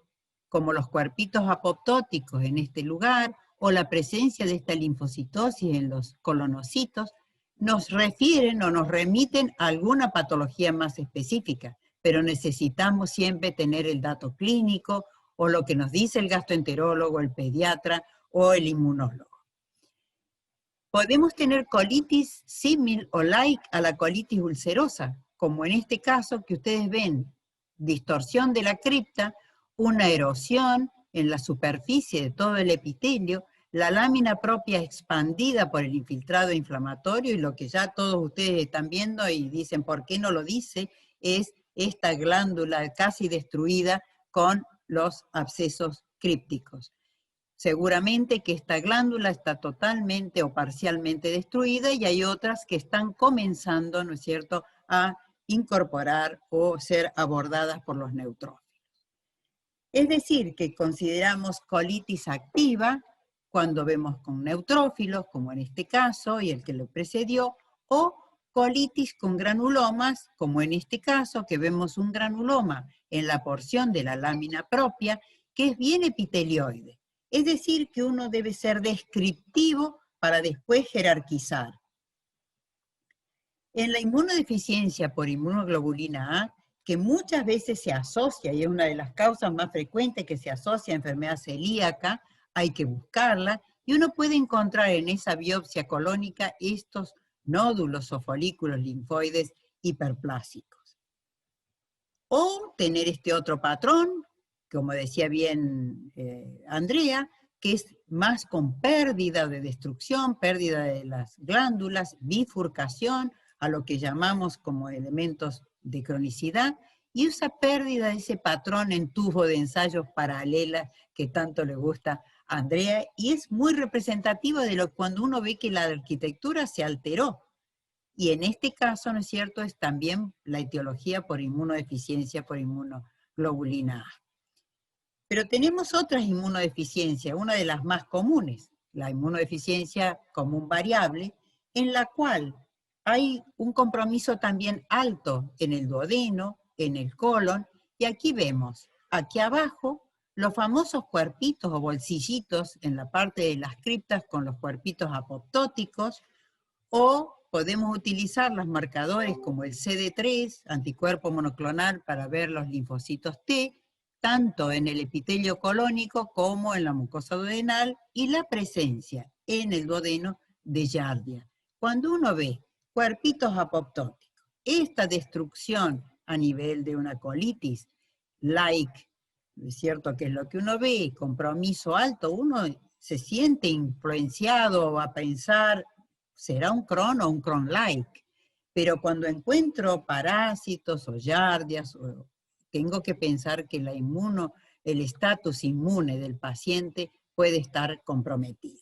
como los cuerpitos apoptóticos en este lugar, o la presencia de esta linfocitosis en los colonocitos, nos refieren o nos remiten a alguna patología más específica, pero necesitamos siempre tener el dato clínico, o lo que nos dice el gastroenterólogo, el pediatra, o el inmunólogo. Podemos tener colitis símil o like a la colitis ulcerosa, como en este caso que ustedes ven, distorsión de la cripta, una erosión en la superficie de todo el epitelio, la lámina propia expandida por el infiltrado inflamatorio, y lo que ya todos ustedes están viendo y dicen ¿por qué no lo dice? Es esta glándula casi destruida con los abscesos crípticos. Seguramente que esta glándula está totalmente o parcialmente destruida y hay otras que están comenzando, ¿no es cierto?, a incorporar o ser abordadas por los neutrófilos. Es decir, que consideramos colitis activa cuando vemos con neutrófilos, como en este caso y el que lo precedió, o colitis con granulomas, como en este caso, que vemos un granuloma en la porción de la lámina propia, que es bien epitelioide. Es decir, que uno debe ser descriptivo para después jerarquizar. En la inmunodeficiencia por inmunoglobulina A, que muchas veces se asocia, y es una de las causas más frecuentes que se asocia a enfermedad celíaca, hay que buscarla, y uno puede encontrar en esa biopsia colónica estos nódulos o folículos linfoides hiperplásicos. o tener este otro patrón, como decía bien Andrea, que es más con pérdida de destrucción, pérdida de las glándulas, bifurcación, a lo que llamamos como elementos de cronicidad, y esa pérdida de ese patrón en tubo de ensayos paralelas que tanto le gusta a Andrea, y es muy representativo de lo cuando uno ve que la arquitectura se alteró. Y en este caso, ¿no es cierto?, es también la etiología por inmunodeficiencia por inmunoglobulina A. Pero tenemos otras inmunodeficiencias, una de las más comunes, la inmunodeficiencia común variable, en la cual hay un compromiso también alto en el duodeno, en el colon, y aquí vemos, aquí abajo, los famosos cuerpitos o bolsillitos en la parte de las criptas con los cuerpitos apoptóticos, o podemos utilizar los marcadores como el CD3, anticuerpo monoclonal para ver los linfocitos T, tanto en el epitelio colónico como en la mucosa duodenal, y la presencia en el duodeno de Giardia. Cuando uno ve cuerpitos apoptóticos, esta destrucción a nivel de una colitis, es cierto que es lo que uno ve, compromiso alto, uno se siente influenciado a pensar, será un Crohn o un Crohn-like, pero cuando encuentro parásitos o Giardias, tengo que pensar que el estatus inmune del paciente puede estar comprometido.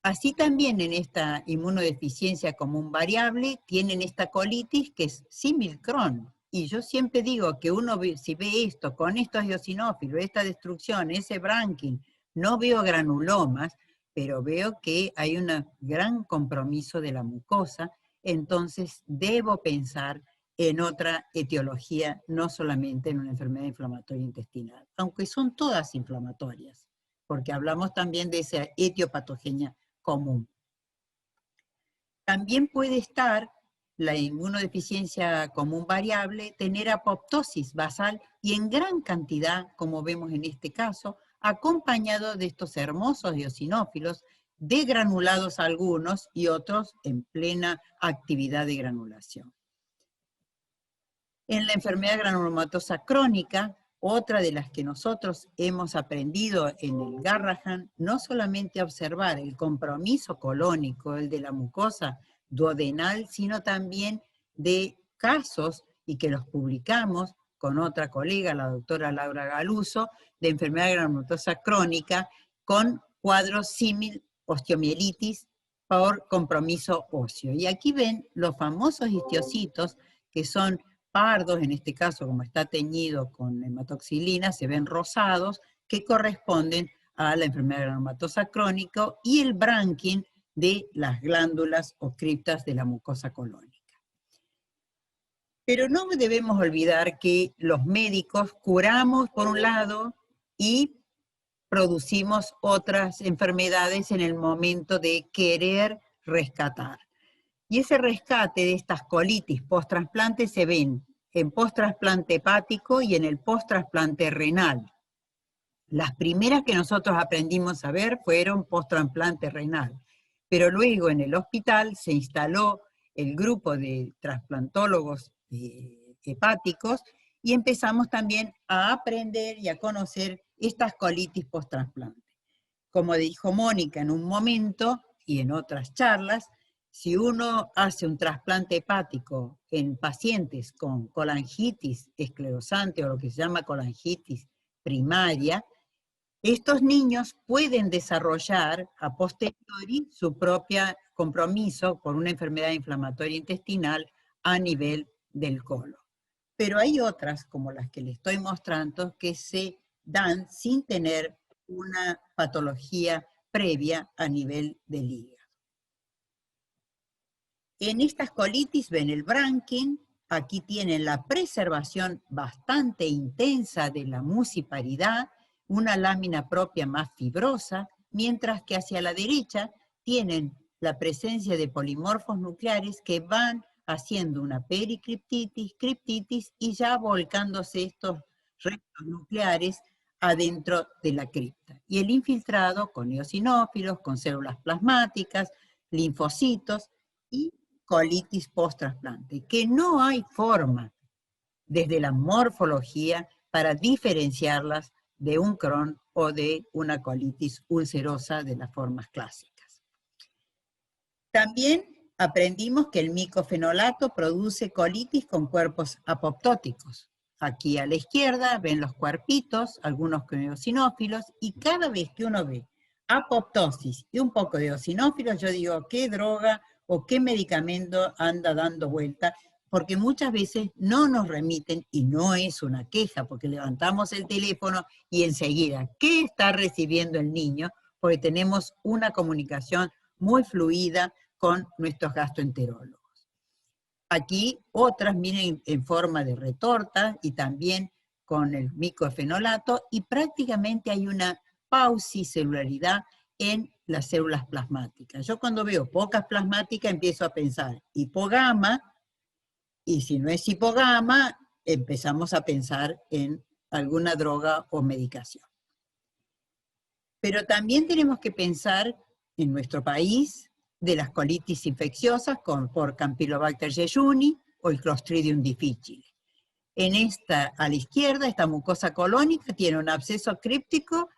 Así también en esta inmunodeficiencia común variable tienen esta colitis que es símil Crohn. Y yo siempre digo que uno, si ve esto con estos eosinófilos, esta destrucción, ese branquín, no veo granulomas, pero veo que hay un gran compromiso de la mucosa, entonces debo pensar en otra etiología, no solamente en una enfermedad inflamatoria intestinal, aunque son todas inflamatorias, porque hablamos también de esa etiopatogenia común. También puede estar la inmunodeficiencia común variable, tener apoptosis basal y en gran cantidad, como vemos en este caso, acompañado de estos hermosos eosinófilos, degranulados algunos y otros en plena actividad de granulación. En la enfermedad granulomatosa crónica, otra de las que nosotros hemos aprendido en el Garrahan, no solamente a observar el compromiso colónico, el de la mucosa duodenal, sino también de casos, y que los publicamos con otra colega, la doctora Laura Galuso, de enfermedad granulomatosa crónica, con cuadros símil osteomielitis por compromiso óseo. Y aquí ven los famosos histiocitos, que son pardos, en este caso como está teñido con hematoxilina, se ven rosados, que corresponden a la enfermedad granulomatosa crónica, y el branquín de las glándulas o criptas de la mucosa colónica. Pero no debemos olvidar que los médicos curamos por un lado y producimos otras enfermedades en el momento de querer rescatar. Y ese rescate de estas colitis post-trasplante se ven en post-trasplante hepático y en el post-trasplante renal. Las primeras que nosotros aprendimos a ver fueron post-trasplante renal, pero luego en el hospital se instaló el grupo de trasplantólogos hepáticos y empezamos también a aprender y a conocer estas colitis post-trasplante. Como dijo Mónica en un momento y en otras charlas, si uno hace un trasplante hepático en pacientes con colangitis esclerosante o lo que se llama colangitis primaria, estos niños pueden desarrollar a posteriori su propio compromiso por una enfermedad inflamatoria intestinal a nivel del colon. Pero hay otras, como las que les estoy mostrando, que se dan sin tener una patología previa a nivel del hígado. En estas colitis ven el branquín, aquí tienen la preservación bastante intensa de la muciparidad, una lámina propia más fibrosa, mientras que hacia la derecha tienen la presencia de polimorfos nucleares que van haciendo una pericriptitis, criptitis y ya volcándose estos restos nucleares adentro de la cripta. Y el infiltrado con eosinófilos, con células plasmáticas, linfocitos y colitis post-trasplante, que no hay forma desde la morfología para diferenciarlas de un Crohn o de una colitis ulcerosa de las formas clásicas. También aprendimos que el micofenolato produce colitis con cuerpos apoptóticos. Aquí a la izquierda ven los cuerpitos, algunos con eosinófilos, y cada vez que uno ve apoptosis y un poco de eosinófilos, yo digo, ¿qué droga o qué medicamento anda dando vuelta? Porque muchas veces no nos remiten, y no es una queja, porque levantamos el teléfono y enseguida, ¿qué está recibiendo el niño? Porque tenemos una comunicación muy fluida con nuestros gastroenterólogos. Aquí otras vienen en forma de retorta y también con el micofenolato, y prácticamente hay una paucicelularidad en las células plasmáticas. Yo cuando veo pocas plasmáticas empiezo a pensar hipogama, y si no es hipogama, empezamos a pensar en alguna droga o medicación. Pero también tenemos que pensar en nuestro país de las colitis infecciosas por Campylobacter jejuni o el Clostridium difficile. En esta, a la izquierda, esta mucosa colónica tiene un absceso críptico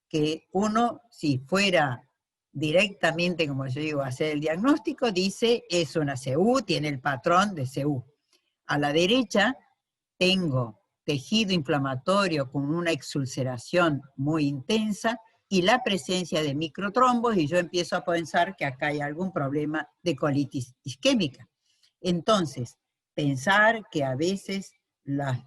que uno, si fuera directamente, como yo digo, a hacer el diagnóstico, dice es una CU, tiene el patrón de CU. A la derecha tengo tejido inflamatorio con una exulceración muy intensa y la presencia de microtrombos, y yo empiezo a pensar que acá hay algún problema de colitis isquémica. Entonces, pensar que a veces las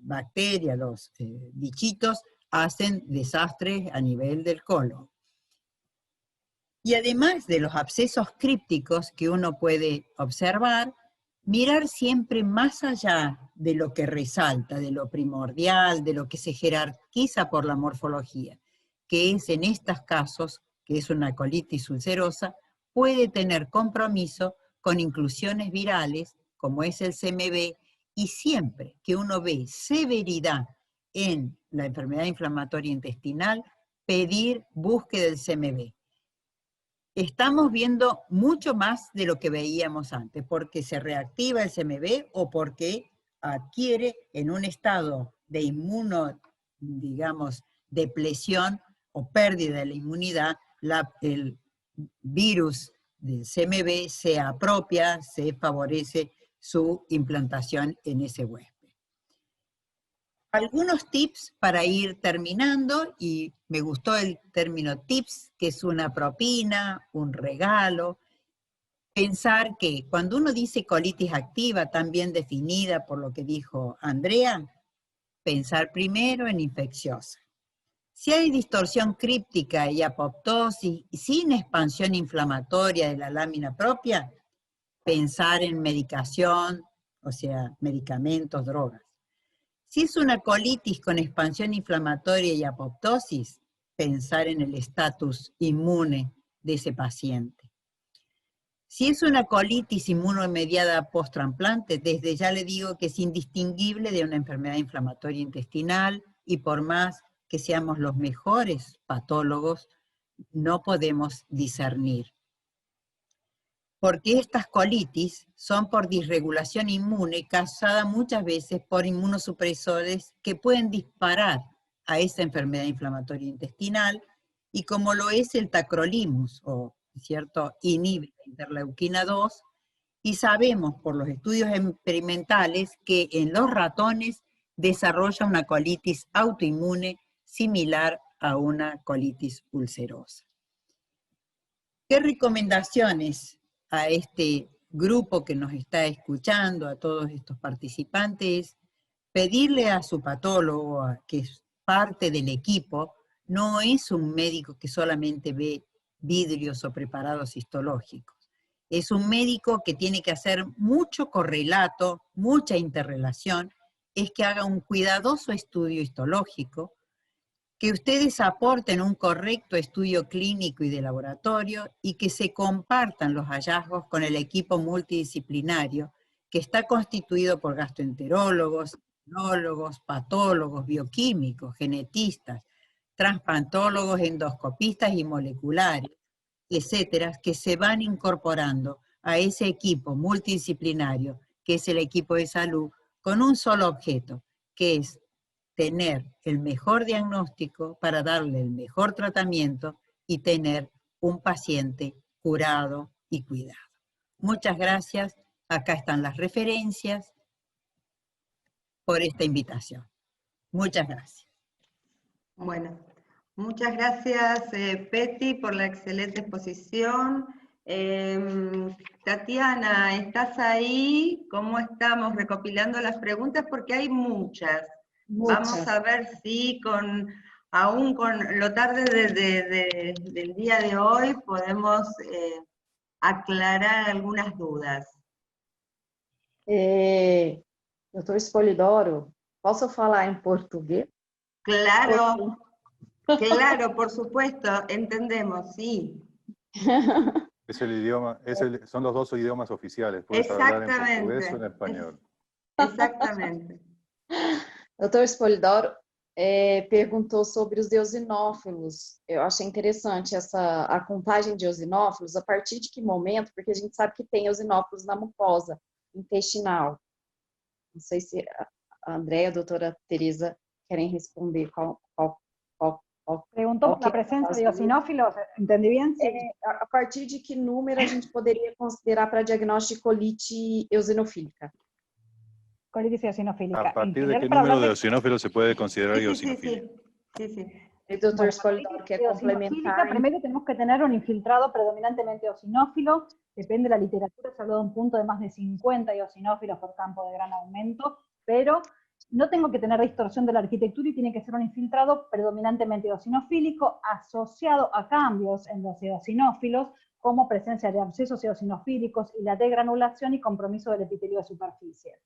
bacterias, los bichitos, hacen desastres a nivel del colon. Y además de los abscesos crípticos que uno puede observar, mirar siempre más allá de lo que resalta, de lo primordial, de lo que se jerarquiza por la morfología, que es en estos casos, que es una colitis ulcerosa, puede tener compromiso con inclusiones virales, como es el CMV, y siempre que uno ve severidad en la enfermedad inflamatoria intestinal, pedir búsqueda del CMV. Estamos viendo mucho más de lo que veíamos antes, porque se reactiva el CMV o porque adquiere en un estado de depresión o pérdida de la inmunidad, el virus del CMV se apropia, se favorece su implantación en ese huésped. Algunos tips para ir terminando, y me gustó el término tips, que es una propina, un regalo. Pensar que cuando uno dice colitis activa, tan bien definida por lo que dijo Andrea, pensar primero en infecciosa. Si hay distorsión críptica y apoptosis sin expansión inflamatoria de la lámina propia, pensar en medicación, o sea, medicamentos, drogas. Si es una colitis con expansión inflamatoria y apoptosis, pensar en el estatus inmune de ese paciente. Si es una colitis inmunomediada post-trasplante, desde ya le digo que es indistinguible de una enfermedad inflamatoria intestinal, y por más que seamos los mejores patólogos, no podemos discernir. Porque estas colitis son por disregulación inmune causada muchas veces por inmunosupresores que pueden disparar a esa enfermedad inflamatoria intestinal, y como lo es el tacrolimus, o cierto, inhibe la interleuquina 2, y sabemos por los estudios experimentales que en los ratones desarrolla una colitis autoinmune similar a una colitis ulcerosa. ¿Qué recomendaciones a este grupo que nos está escuchando, a todos estos participantes? Pedirle a su patólogo, que es parte del equipo, no es un médico que solamente ve vidrios o preparados histológicos. Es un médico que tiene que hacer mucho correlato, mucha interrelación, es que haga un cuidadoso estudio histológico, que ustedes aporten un correcto estudio clínico y de laboratorio, y que se compartan los hallazgos con el equipo multidisciplinario que está constituido por gastroenterólogos, neurólogos, patólogos, bioquímicos, genetistas, transplantólogos, endoscopistas y moleculares, etcétera, que se van incorporando a ese equipo multidisciplinario que es el equipo de salud con un solo objeto, que es tener el mejor diagnóstico para darle el mejor tratamiento y tener un paciente curado y cuidado. Muchas gracias. Acá están las referencias por esta invitación. Muchas gracias. Bueno, muchas gracias, Peti, por la excelente exposición. Tatiana, ¿estás ahí? ¿Cómo estamos recopilando las preguntas? Porque hay muchas. Vamos a ver si aún con lo tarde del día de hoy podemos aclarar algunas dudas. Doutor Spolidoro, posso falar em português? Claro, claro, por supuesto, entendemos, sí. Es el idioma, son los dos idiomas oficiales, puedes hablar en portugués o en español. Exactamente. Doutor Spolidoro perguntou sobre os eosinófilos. Eu achei interessante a contagem de eosinófilos, a partir de que momento, porque a gente sabe que tem eosinófilos na mucosa intestinal. Não sei se a Andrea e a doutora Teresa querem responder qual Preguntó por la presencia de eosinófilos, ¿entendí bien? Sí. A partir de que número a gente poderia considerar para diagnóstico de colite eosinofílica? Colitis eosinofílica. ¿A partir de qué número de eosinófilos se puede considerar eosinofilia? Sí. El doctor Spolidoro quer complementar. Primero tenemos que tener un infiltrado predominantemente eosinófilo, depende de la literatura, se habló de un punto de más de 50 eosinófilos por campo de gran aumento, pero no tengo que tener distorsión de la arquitectura y tiene que ser un infiltrado predominantemente eosinofílico asociado a cambios en los eosinófilos, como presencia de abscesos eosinofílicos y la degranulación y compromiso del epitelio de superficie.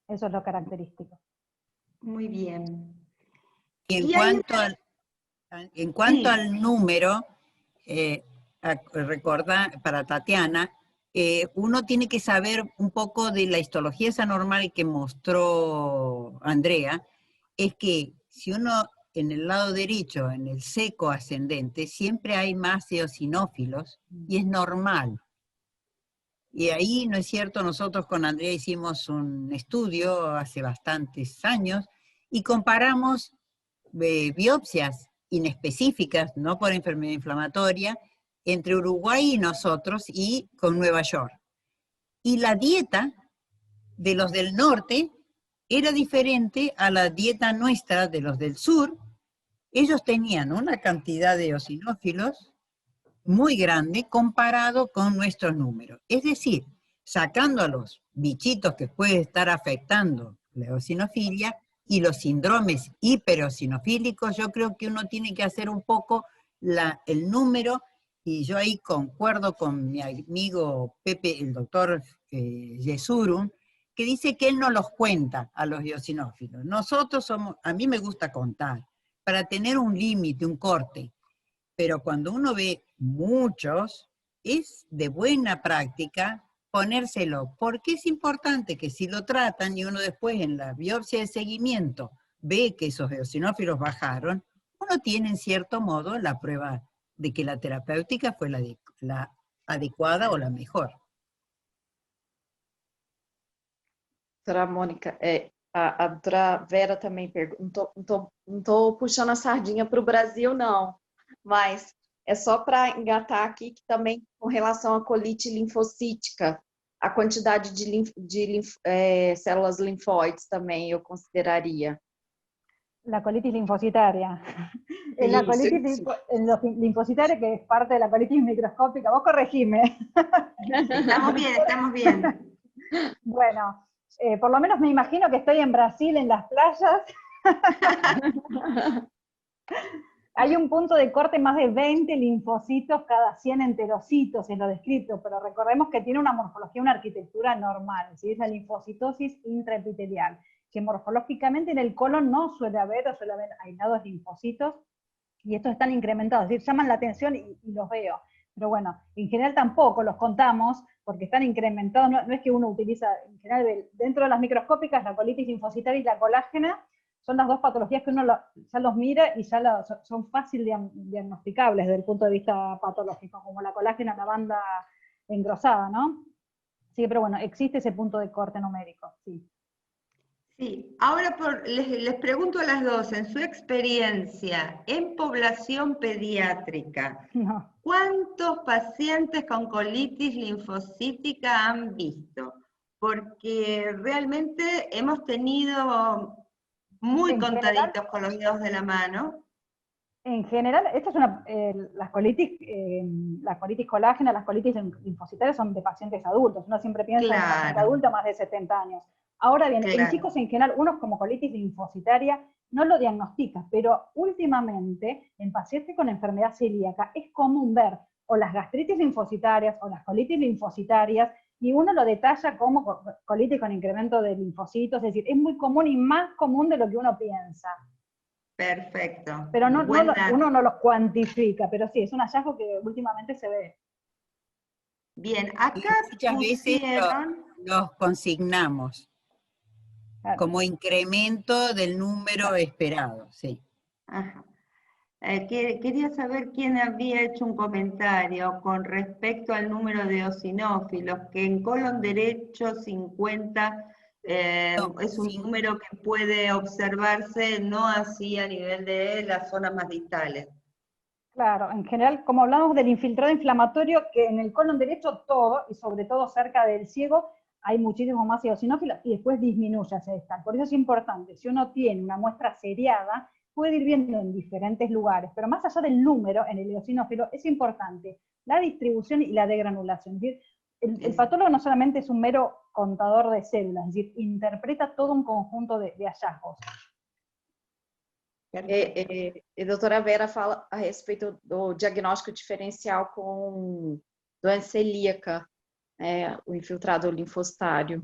Eso es lo característico. Muy bien. Y en cuanto al número, recordar para Tatiana, uno tiene que saber un poco de la histología esa normal que mostró Andrea, es que si uno en el lado derecho, en el seco ascendente, siempre hay más eosinófilos y es normal. Y ahí, ¿no es cierto? Nosotros con Andrea hicimos un estudio hace bastantes años y comparamos biopsias inespecíficas, no por enfermedad inflamatoria, entre Uruguay y nosotros y con Nueva York. Y la dieta de los del norte era diferente a la dieta nuestra de los del sur. Ellos tenían una cantidad de eosinófilos muy grande comparado con nuestros números. Es decir, sacando a los bichitos que puede estar afectando la eosinofilia y los síndromes hipereosinofílicos, yo creo que uno tiene que hacer un poco el número, y yo ahí concuerdo con mi amigo Pepe, el doctor Yesurun, que dice que él no los cuenta a los eosinófilos. Nosotros a mí me gusta contar, para tener un límite, un corte, pero cuando uno ve muchos, es de buena práctica ponérselo, porque es importante que si lo tratan y uno después en la biopsia de seguimiento ve que esos eosinófilos bajaron, uno tiene en cierto modo la prueba de que la terapéutica fue la adecuada o la mejor. Doutora Mônica, a doutora Vera também perguntou, não estou puxando a sardinha para o Brasil, não, mas é só para engatar aqui que também com relação à colite linfocítica, a quantidade de células linfóides também eu consideraria. La colitis linfocitaria. Sí, La colitis sí. linfocitaria, que es parte de la colitis microscópica, vos corregime. Estamos bien. Bueno, por lo menos me imagino que estoy en Brasil, en las playas. Hay un punto de corte más de 20 linfocitos cada 100 enterocitos, es lo descrito, pero recordemos que tiene una morfología, una arquitectura normal, ¿sí? Es la linfocitosis intraepitelial, que morfológicamente en el colon no suele haber, o suele haber aislados linfocitos, y estos están incrementados, es decir, llaman la atención y los veo. Pero bueno, en general tampoco los contamos, porque están incrementados, no es que uno utiliza, en general, dentro de las microscópicas, la colitis linfocitaria y la colágena, son las dos patologías que uno ya los mira y ya son fácil diagnosticables desde el punto de vista patológico, como la colágena, la banda engrosada, ¿no? Sí, pero bueno, existe ese punto de corte numérico, sí. Sí, ahora les pregunto a las dos, en su experiencia en población pediátrica, No. ¿cuántos pacientes con colitis linfocítica han visto? Porque realmente hemos tenido muy contaditos con los dedos de la mano. En general, esta es las colitis colágena, las colitis linfocitarias son de pacientes adultos. Uno siempre piensa en un paciente adulto más de 70 años. Ahora bien, en chicos en general, uno como colitis linfocitaria no lo diagnostica, pero últimamente en pacientes con enfermedad celíaca es común ver o las gastritis linfocitarias o las colitis linfocitarias, y uno lo detalla como colitis con incremento de linfocitos, es decir, es muy común y más común de lo que uno piensa. Perfecto. Pero uno no los cuantifica, pero sí, es un hallazgo que últimamente se ve. Bien, acá muchas veces los consignamos como incremento del número esperado, sí. Ajá. Quería saber quién había hecho un comentario con respecto al número de eosinófilos, que en colon derecho 50 es un número que puede observarse no así a nivel de las zonas más distales. Claro, en general, como hablamos del infiltrado inflamatorio, que en el colon derecho todo, y sobre todo cerca del ciego, hay muchísimo más eosinófilos y después disminuye hacia distal. Por eso es importante, si uno tiene una muestra seriada, puede ir viendo en diferentes lugares, pero más allá del número en el eosinófilo, es importante la distribución y la degranulación. Es decir, el patólogo no solamente es un mero contador de células, es decir, interpreta todo un conjunto de hallazgos. Doutora Vera fala a respeito do diagnóstico diferencial com doença celíaca, o infiltrado linfocitário.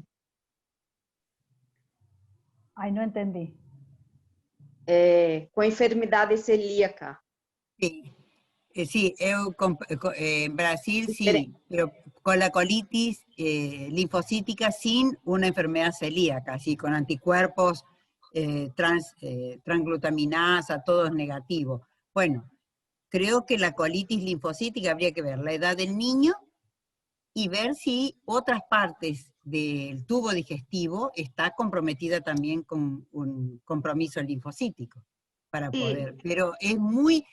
Ai, não entendi. Com a enfermidade celíaca. Sí, sí, en Brasil sí, pero con la colitis linfocítica sin una enfermedad celíaca, sí, con anticuerpos transglutaminasa, todos negativos. Bueno, creo que la colitis linfocítica habría que ver la edad del niño y ver si otras partes del tubo digestivo está comprometida también con un compromiso linfocítico para poder, pero es muy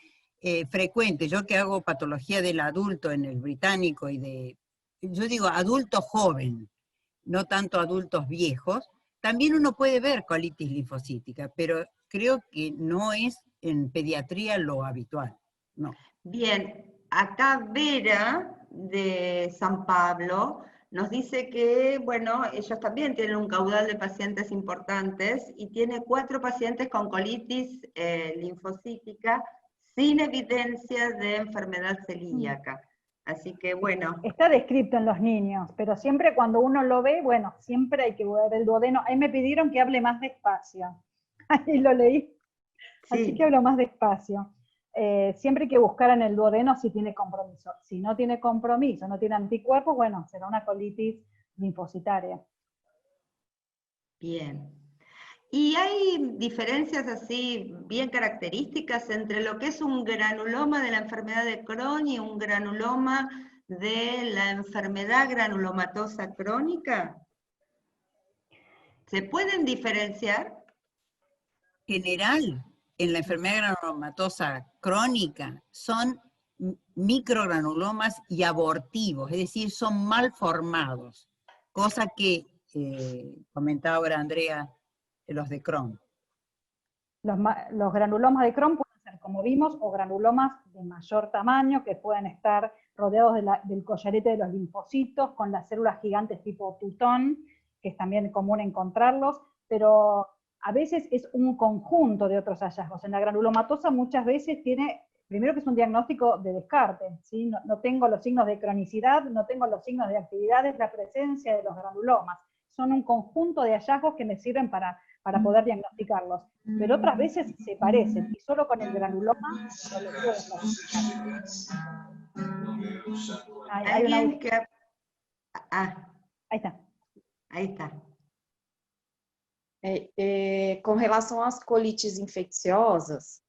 frecuente. Yo que hago patología del adulto en el británico yo digo adulto joven, no tanto adultos viejos, también uno puede ver colitis linfocítica, pero creo que no es en pediatría lo habitual, no. Bien, acá Vera de San Pablo nos dice que, bueno, ellos también tienen un caudal de pacientes importantes y tiene 4 pacientes con colitis linfocítica sin evidencia de enfermedad celíaca. Así que, bueno. Está descrito en los niños, pero siempre cuando uno lo ve, bueno, siempre hay que ver el duodeno. Ahí me pidieron que hable más despacio. Ahí lo leí. Sí. Así que hablo más despacio. Siempre hay que buscar en el duodeno si tiene compromiso. Si no tiene compromiso, no tiene anticuerpos, bueno, será una colitis linfocitaria. Bien. ¿Y hay diferencias así bien características entre lo que es un granuloma de la enfermedad de Crohn y un granuloma de la enfermedad granulomatosa crónica? ¿Se pueden diferenciar? General, en la enfermedad granulomatosa crónica son microgranulomas y abortivos, es decir, son mal formados, cosa que comentaba ahora Andrea, los de Crohn. Los granulomas de Crohn pueden ser, como vimos, o granulomas de mayor tamaño, que pueden estar rodeados del collarete de los linfocitos, con las células gigantes tipo tutón, que es también común encontrarlos, pero a veces es un conjunto de otros hallazgos. En la granulomatosa muchas veces tiene, primero que es un diagnóstico de descarte, ¿sí? No tengo los signos de cronicidad, no tengo los signos de actividad, es la presencia de los granulomas. Son un conjunto de hallazgos que me sirven para poder diagnosticarlos. Pero otras veces se parecen, y solo con el granuloma no lo puedo diagnosticar. Hay una... que... ahí está. Ahí está. Com relação às colites infecciosas,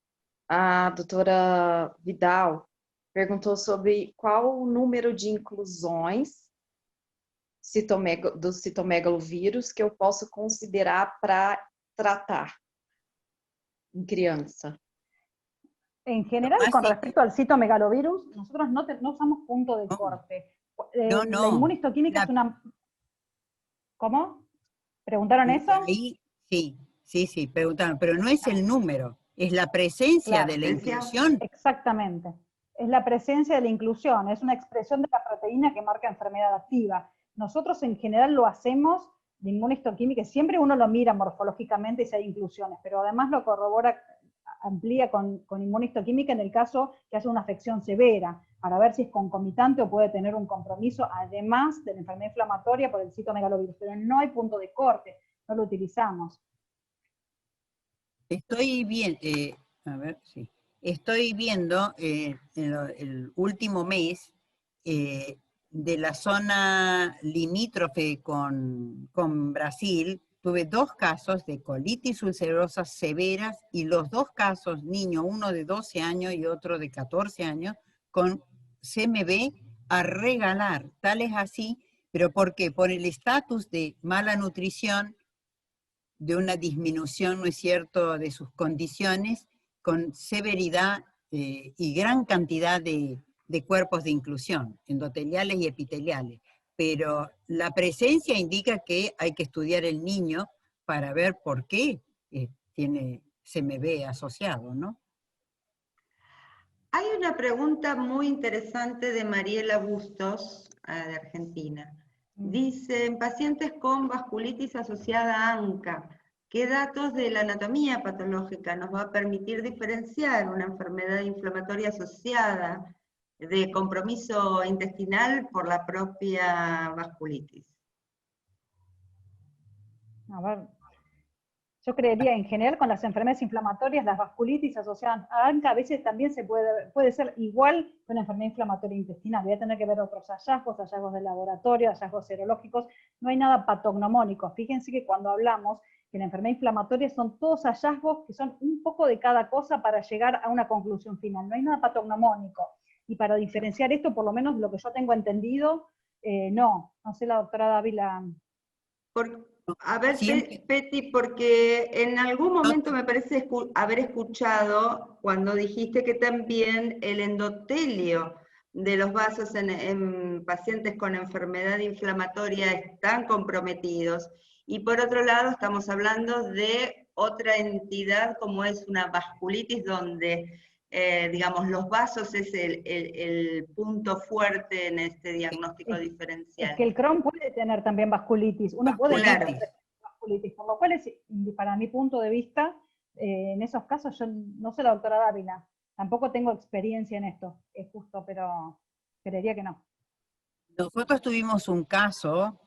a doutora Vidal perguntou sobre qual o número de inclusões do citomegalovírus que eu posso considerar para tratar en crianza? En general, con respecto al citomegalovirus, nosotros no usamos punto de corte. La inmunistoquímica es una... ¿Cómo? ¿Preguntaron eso? Ahí, sí, preguntaron, pero no es el número, es la presencia de la inclusión. Exactamente. Es la presencia de la inclusión, es una expresión de la proteína que marca enfermedad activa. Nosotros en general lo hacemos de inmunistoquímica, siempre uno lo mira morfológicamente si hay inclusiones, pero además lo corrobora, amplía con inmunistoquímica en el caso que haya una afección severa, para ver si es concomitante o puede tener un compromiso, además de la enfermedad inflamatoria por el citomegalovirus, pero no hay punto de corte, no lo utilizamos. Estoy bien, estoy viendo en el último mes de la zona limítrofe con Brasil, tuve 2 casos de colitis ulcerosa severas y los 2 casos, niño, uno de 12 años y otro de 14 años, con CMV a regalar. Tal es así, pero ¿por qué? Por el estatus de mala nutrición, de una disminución, ¿no es cierto?, de sus condiciones, con severidad y gran cantidad de cuerpos de inclusión, endoteliales y epiteliales. Pero la presencia indica que hay que estudiar el niño para ver por qué tiene CMV asociado, ¿no? Hay una pregunta muy interesante de Mariela Bustos, de Argentina. Dice, en pacientes con vasculitis asociada a ANCA, ¿qué datos de la anatomía patológica nos va a permitir diferenciar una enfermedad inflamatoria asociada de compromiso intestinal por la propia vasculitis? A ver, yo creería en general con las enfermedades inflamatorias, las vasculitis asociadas a ANCA a veces también puede ser igual que una enfermedad inflamatoria intestinal. Voy a tener que ver otros hallazgos de laboratorio, hallazgos serológicos. No hay nada patognomónico. Fíjense que cuando hablamos que la enfermedad inflamatoria son todos hallazgos que son un poco de cada cosa para llegar a una conclusión final. No hay nada patognomónico. Y para diferenciar esto, por lo menos lo que yo tengo entendido, no sé la doctora Dávila. A ver, Peti, porque en algún momento me parece haber escuchado cuando dijiste que también el endotelio de los vasos en pacientes con enfermedad inflamatoria están comprometidos. Y por otro lado estamos hablando de otra entidad como es una vasculitis donde, digamos, los vasos es el punto fuerte en este diagnóstico diferencial. Es que el Crohn puede tener también vasculitis, uno puede tener vasculitis, por lo cual es, para mi punto de vista, en esos casos, yo no sé la doctora Dávila, tampoco tengo experiencia en esto, es justo, pero creería que no. Nosotros tuvimos un caso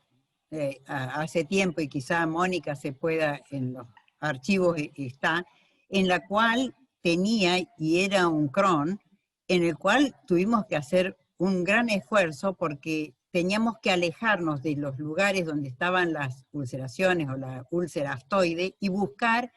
hace tiempo, y quizá Mónica se pueda, en los archivos está, en la cual tenía, y era un Crohn, en el cual tuvimos que hacer un gran esfuerzo porque teníamos que alejarnos de los lugares donde estaban las ulceraciones o la úlcera aftoide y buscar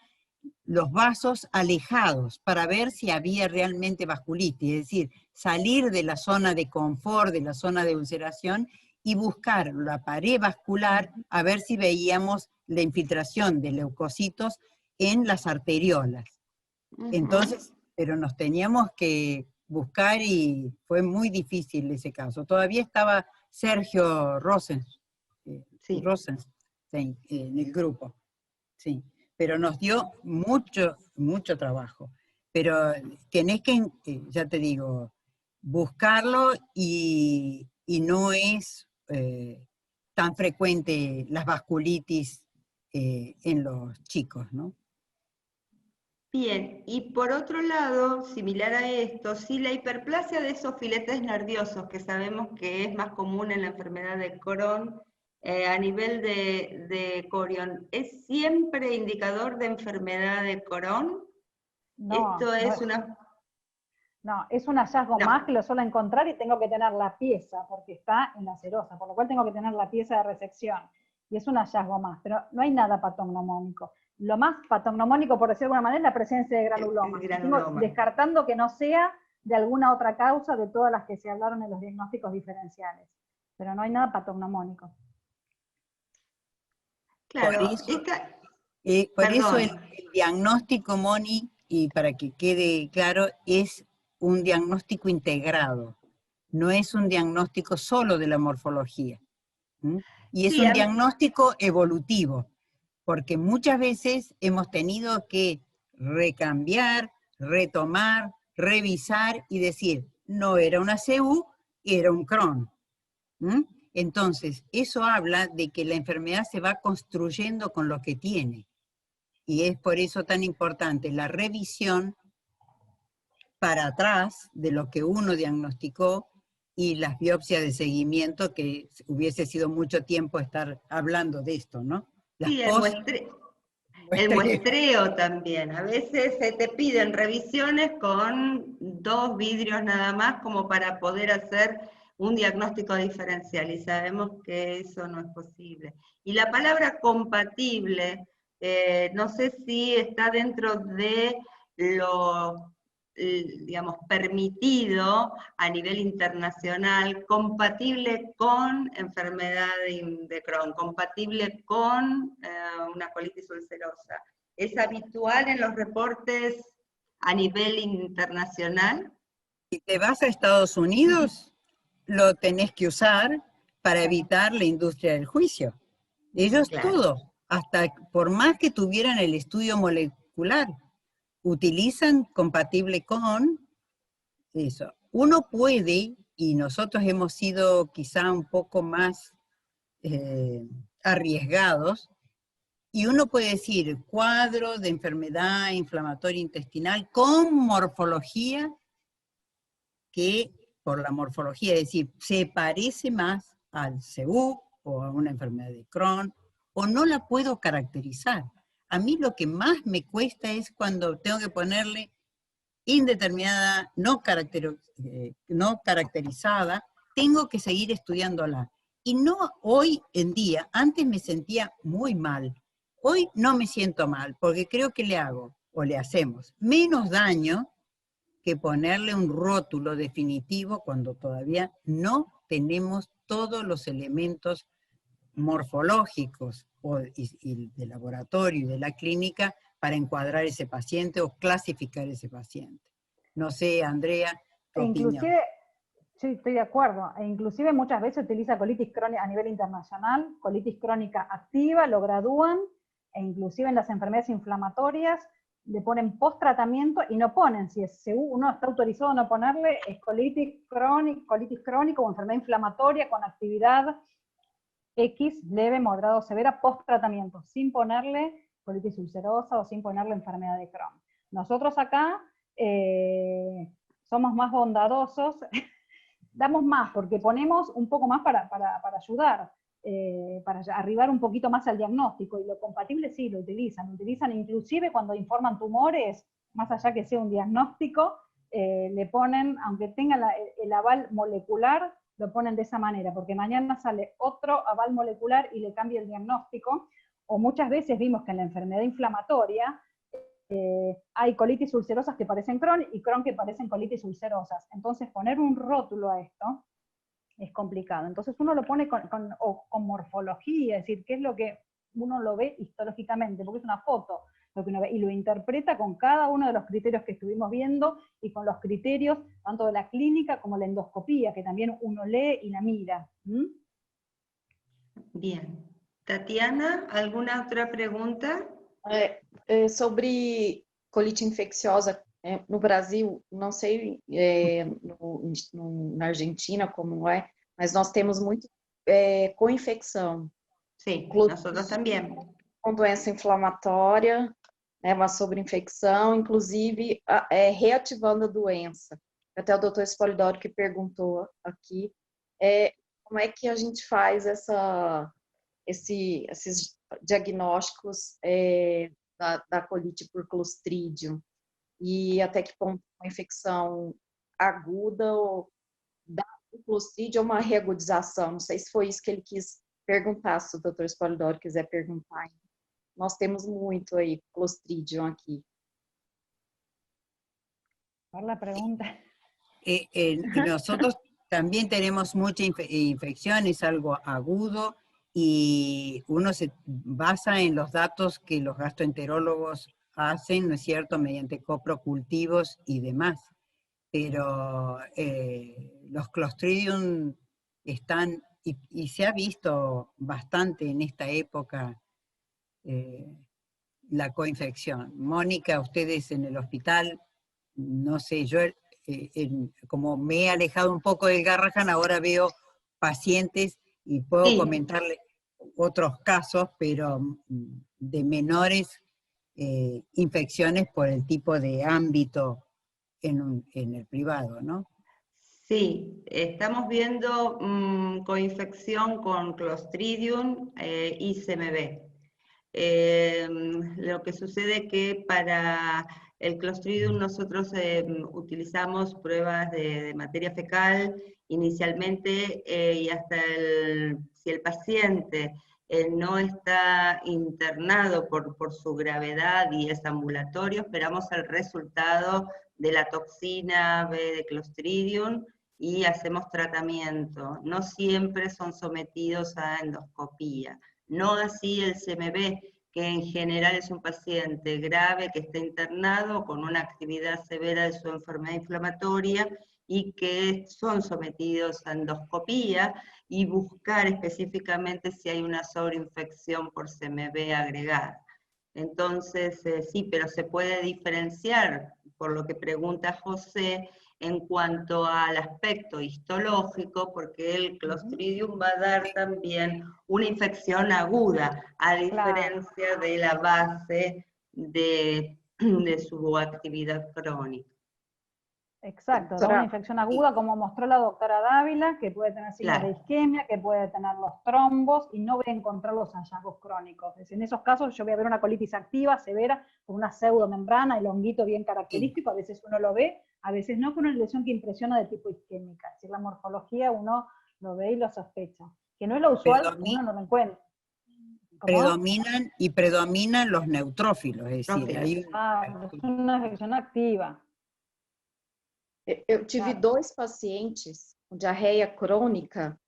los vasos alejados para ver si había realmente vasculitis, es decir, salir de la zona de confort, de la zona de ulceración y buscar la pared vascular a ver si veíamos la infiltración de leucocitos en las arteriolas. Entonces, pero nos teníamos que buscar y fue muy difícil ese caso. Todavía estaba Sergio Rosenstein en el grupo, sí. Pero nos dio mucho trabajo. Pero tenés que, ya te digo, buscarlo y no es tan frecuente las vasculitis en los chicos, ¿no? Bien, y por otro lado, similar a esto, si la hiperplasia de esos filetes nerviosos, que sabemos que es más común en la enfermedad de Crohn, a nivel de corión, ¿es siempre indicador de enfermedad de Crohn? No, Esto es una... No, es un hallazgo más que lo suelo encontrar y tengo que tener la pieza, porque está en la serosa, por lo cual tengo que tener la pieza de resección. Y es un hallazgo más, pero no hay nada patognomónico. Lo más patognomónico, por decirlo de alguna manera, es la presencia de granulomas. Descartando que no sea de alguna otra causa de todas las que se hablaron en los diagnósticos diferenciales. Pero no hay nada patognomónico. Claro, por eso el diagnóstico, Moni, y para que quede claro, es un diagnóstico integrado, no es un diagnóstico solo de la morfología. Y es un diagnóstico evolutivo, porque muchas veces hemos tenido que recambiar, retomar, revisar y decir, no era una CU, era un Crohn. Entonces, eso habla de que la enfermedad se va construyendo con lo que tiene. Y es por eso tan importante la revisión para atrás de lo que uno diagnosticó y las biopsias de seguimiento, que hubiese sido mucho tiempo estar hablando de esto, ¿no? Sí, el muestreo también. A veces se te piden revisiones con 2 vidrios nada más como para poder hacer un diagnóstico diferencial, y sabemos que eso no es posible. Y la palabra compatible, no sé si está dentro de lo, digamos, permitido a nivel internacional, compatible con enfermedad de Crohn, compatible con una colitis ulcerosa. ¿Es habitual en los reportes a nivel internacional? Si te vas a Estados Unidos, lo tenés que usar para evitar la industria del juicio. Ellos todo, hasta por más que tuvieran el estudio molecular, utilizan compatible con eso. Uno puede, y nosotros hemos sido quizá un poco más arriesgados, y uno puede decir cuadro de enfermedad inflamatoria intestinal con morfología que por la morfología, es decir, se parece más al CU o a una enfermedad de Crohn, o no la puedo caracterizar. A mí lo que más me cuesta es cuando tengo que ponerle indeterminada, no caracterizada, tengo que seguir estudiándola. Y no hoy en día, antes me sentía muy mal, hoy no me siento mal, porque creo que le hago, o le hacemos, menos daño que ponerle un rótulo definitivo cuando todavía no tenemos todos los elementos morfológicos y de laboratorio y de la clínica para encuadrar ese paciente o clasificar ese paciente. No sé, Andrea, tu opinión. Sí, estoy de acuerdo. E inclusive muchas veces utiliza colitis crónica a nivel internacional, colitis crónica activa, lo gradúan, e inclusive en las enfermedades inflamatorias le ponen post-tratamiento y no ponen, si uno está autorizado a no ponerle, es colitis crónica o enfermedad inflamatoria con actividad X, leve, moderado, severa, post-tratamiento, sin ponerle colitis ulcerosa o sin ponerle enfermedad de Crohn. Nosotros acá somos más bondadosos, damos más, porque ponemos un poco más para ayudar, para arribar un poquito más al diagnóstico, y lo compatible sí, lo utilizan inclusive cuando informan tumores, más allá que sea un diagnóstico, le ponen, aunque tenga el aval molecular, lo ponen de esa manera, porque mañana sale otro aval molecular y le cambia el diagnóstico, o muchas veces vimos que en la enfermedad inflamatoria hay colitis ulcerosas que parecen Crohn y Crohn que parecen colitis ulcerosas. Entonces poner un rótulo a esto es complicado. Entonces uno lo pone con morfología, es decir, qué es lo que uno lo ve histológicamente, porque es una foto lo que uno ve, y lo interpreta con cada uno de los criterios que estuvimos viendo y con los criterios tanto de la clínica como la endoscopía, que también uno lee y la mira. Bien. Tatiana, ¿alguna otra pregunta? Sobre colite infecciosa, no Brasil, não sei na Argentina como é, mas nós temos muito co-infecção. Sim, nós também. Com doença inflamatória, né, uma sobreinfecção, inclusive reativando a doença. Até o doutor Spolidoro que perguntou aqui, como é que a gente faz esses diagnósticos da colite por Clostridium, e até que ponto uma infecção aguda ou da Clostridium ou uma reagudização. Não sei se foi isso que ele quis perguntar, se o doutor Spolidoro quiser perguntar. Nós temos muito aí Clostridium aqui. Por la pregunta. Nosotros también tenemos mucha infección, es algo agudo, y uno se basa en los datos que los gastroenterólogos hacen, ¿no es cierto?, mediante coprocultivos y demás. Pero los Clostridium están, y se ha visto bastante en esta época, la coinfección. Mónica, ustedes en el hospital, no sé, yo como me he alejado un poco del Garrahan, ahora veo pacientes y puedo comentarle otros casos, pero de menores infecciones por el tipo de ámbito en el privado, ¿no? Sí, estamos viendo coinfección con Clostridium y CMV. Lo que sucede es que para el Clostridium nosotros utilizamos pruebas de materia fecal inicialmente y hasta si el paciente no está internado por su gravedad y es ambulatorio, esperamos el resultado de la toxina B de Clostridium y hacemos tratamiento. No siempre son sometidos a endoscopía. No así el CMV, que en general es un paciente grave que está internado con una actividad severa de su enfermedad inflamatoria y que son sometidos a endoscopía y buscar específicamente si hay una sobreinfección por CMV agregada. Entonces, sí, pero se puede diferenciar, por lo que pregunta José, en cuanto al aspecto histológico, porque el Clostridium va a dar también una infección aguda, a diferencia de la base de su actividad crónica. Exacto, da una infección aguda, como mostró la doctora Dávila, que puede tener signos de isquemia, que puede tener los trombos, y no voy a encontrar los hallazgos crónicos. Es decir, en esos casos yo voy a ver una colitis activa, severa, con una pseudomembrana, el honguito bien característico, a veces uno lo ve, a veces no, con una lesión que impresiona de tipo isquémica. Es decir, la morfología uno lo ve y lo sospecha. Que no es lo usual, uno no lo encuentra. Predominan los neutrófilos, es decir, es una infección activa. Eu tive 2 pacientes com diarreia crônica,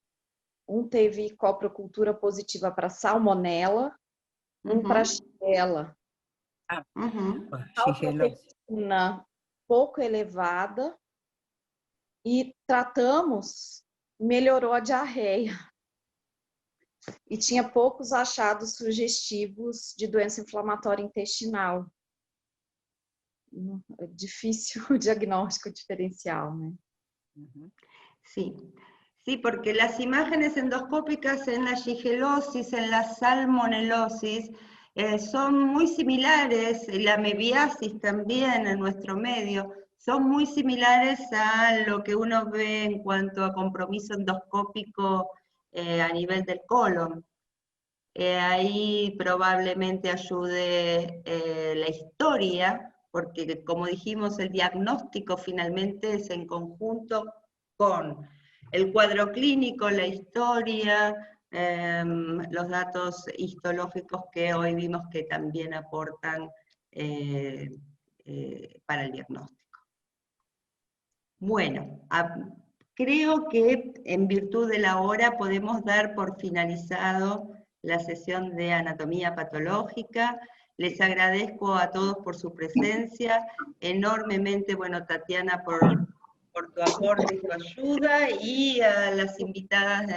teve coprocultura positiva para salmonela, para Shigella. Alfa-pectina pouco elevada, e tratamos, melhorou a diarreia. E tinha poucos achados sugestivos de doença inflamatória intestinal. É difícil o diagnóstico diferencial, ¿no? Sí. Sí, porque las imágenes endoscópicas en la shigellosis, en la salmonelosis, son muy similares, la mebiasis también en nuestro medio, son muy similares a lo que uno ve en cuanto a compromiso endoscópico a nivel del colon. Ahí probablemente ayude la historia, porque como dijimos, el diagnóstico finalmente es en conjunto con el cuadro clínico, la historia, los datos histológicos que hoy vimos que también aportan para el diagnóstico. Bueno, creo que en virtud de la hora podemos dar por finalizado la sesión de anatomía patológica. Les agradezco a todos por su presencia, enormemente, bueno, Tatiana, por tu aporte y tu ayuda, y a las invitadas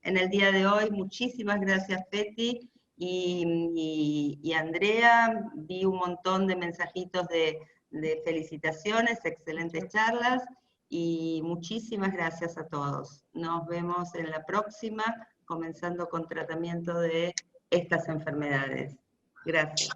en el día de hoy, muchísimas gracias, Peti, y Andrea. Vi un montón de mensajitos de felicitaciones, excelentes charlas, y muchísimas gracias a todos. Nos vemos en la próxima, comenzando con tratamiento de estas enfermedades. Gracias.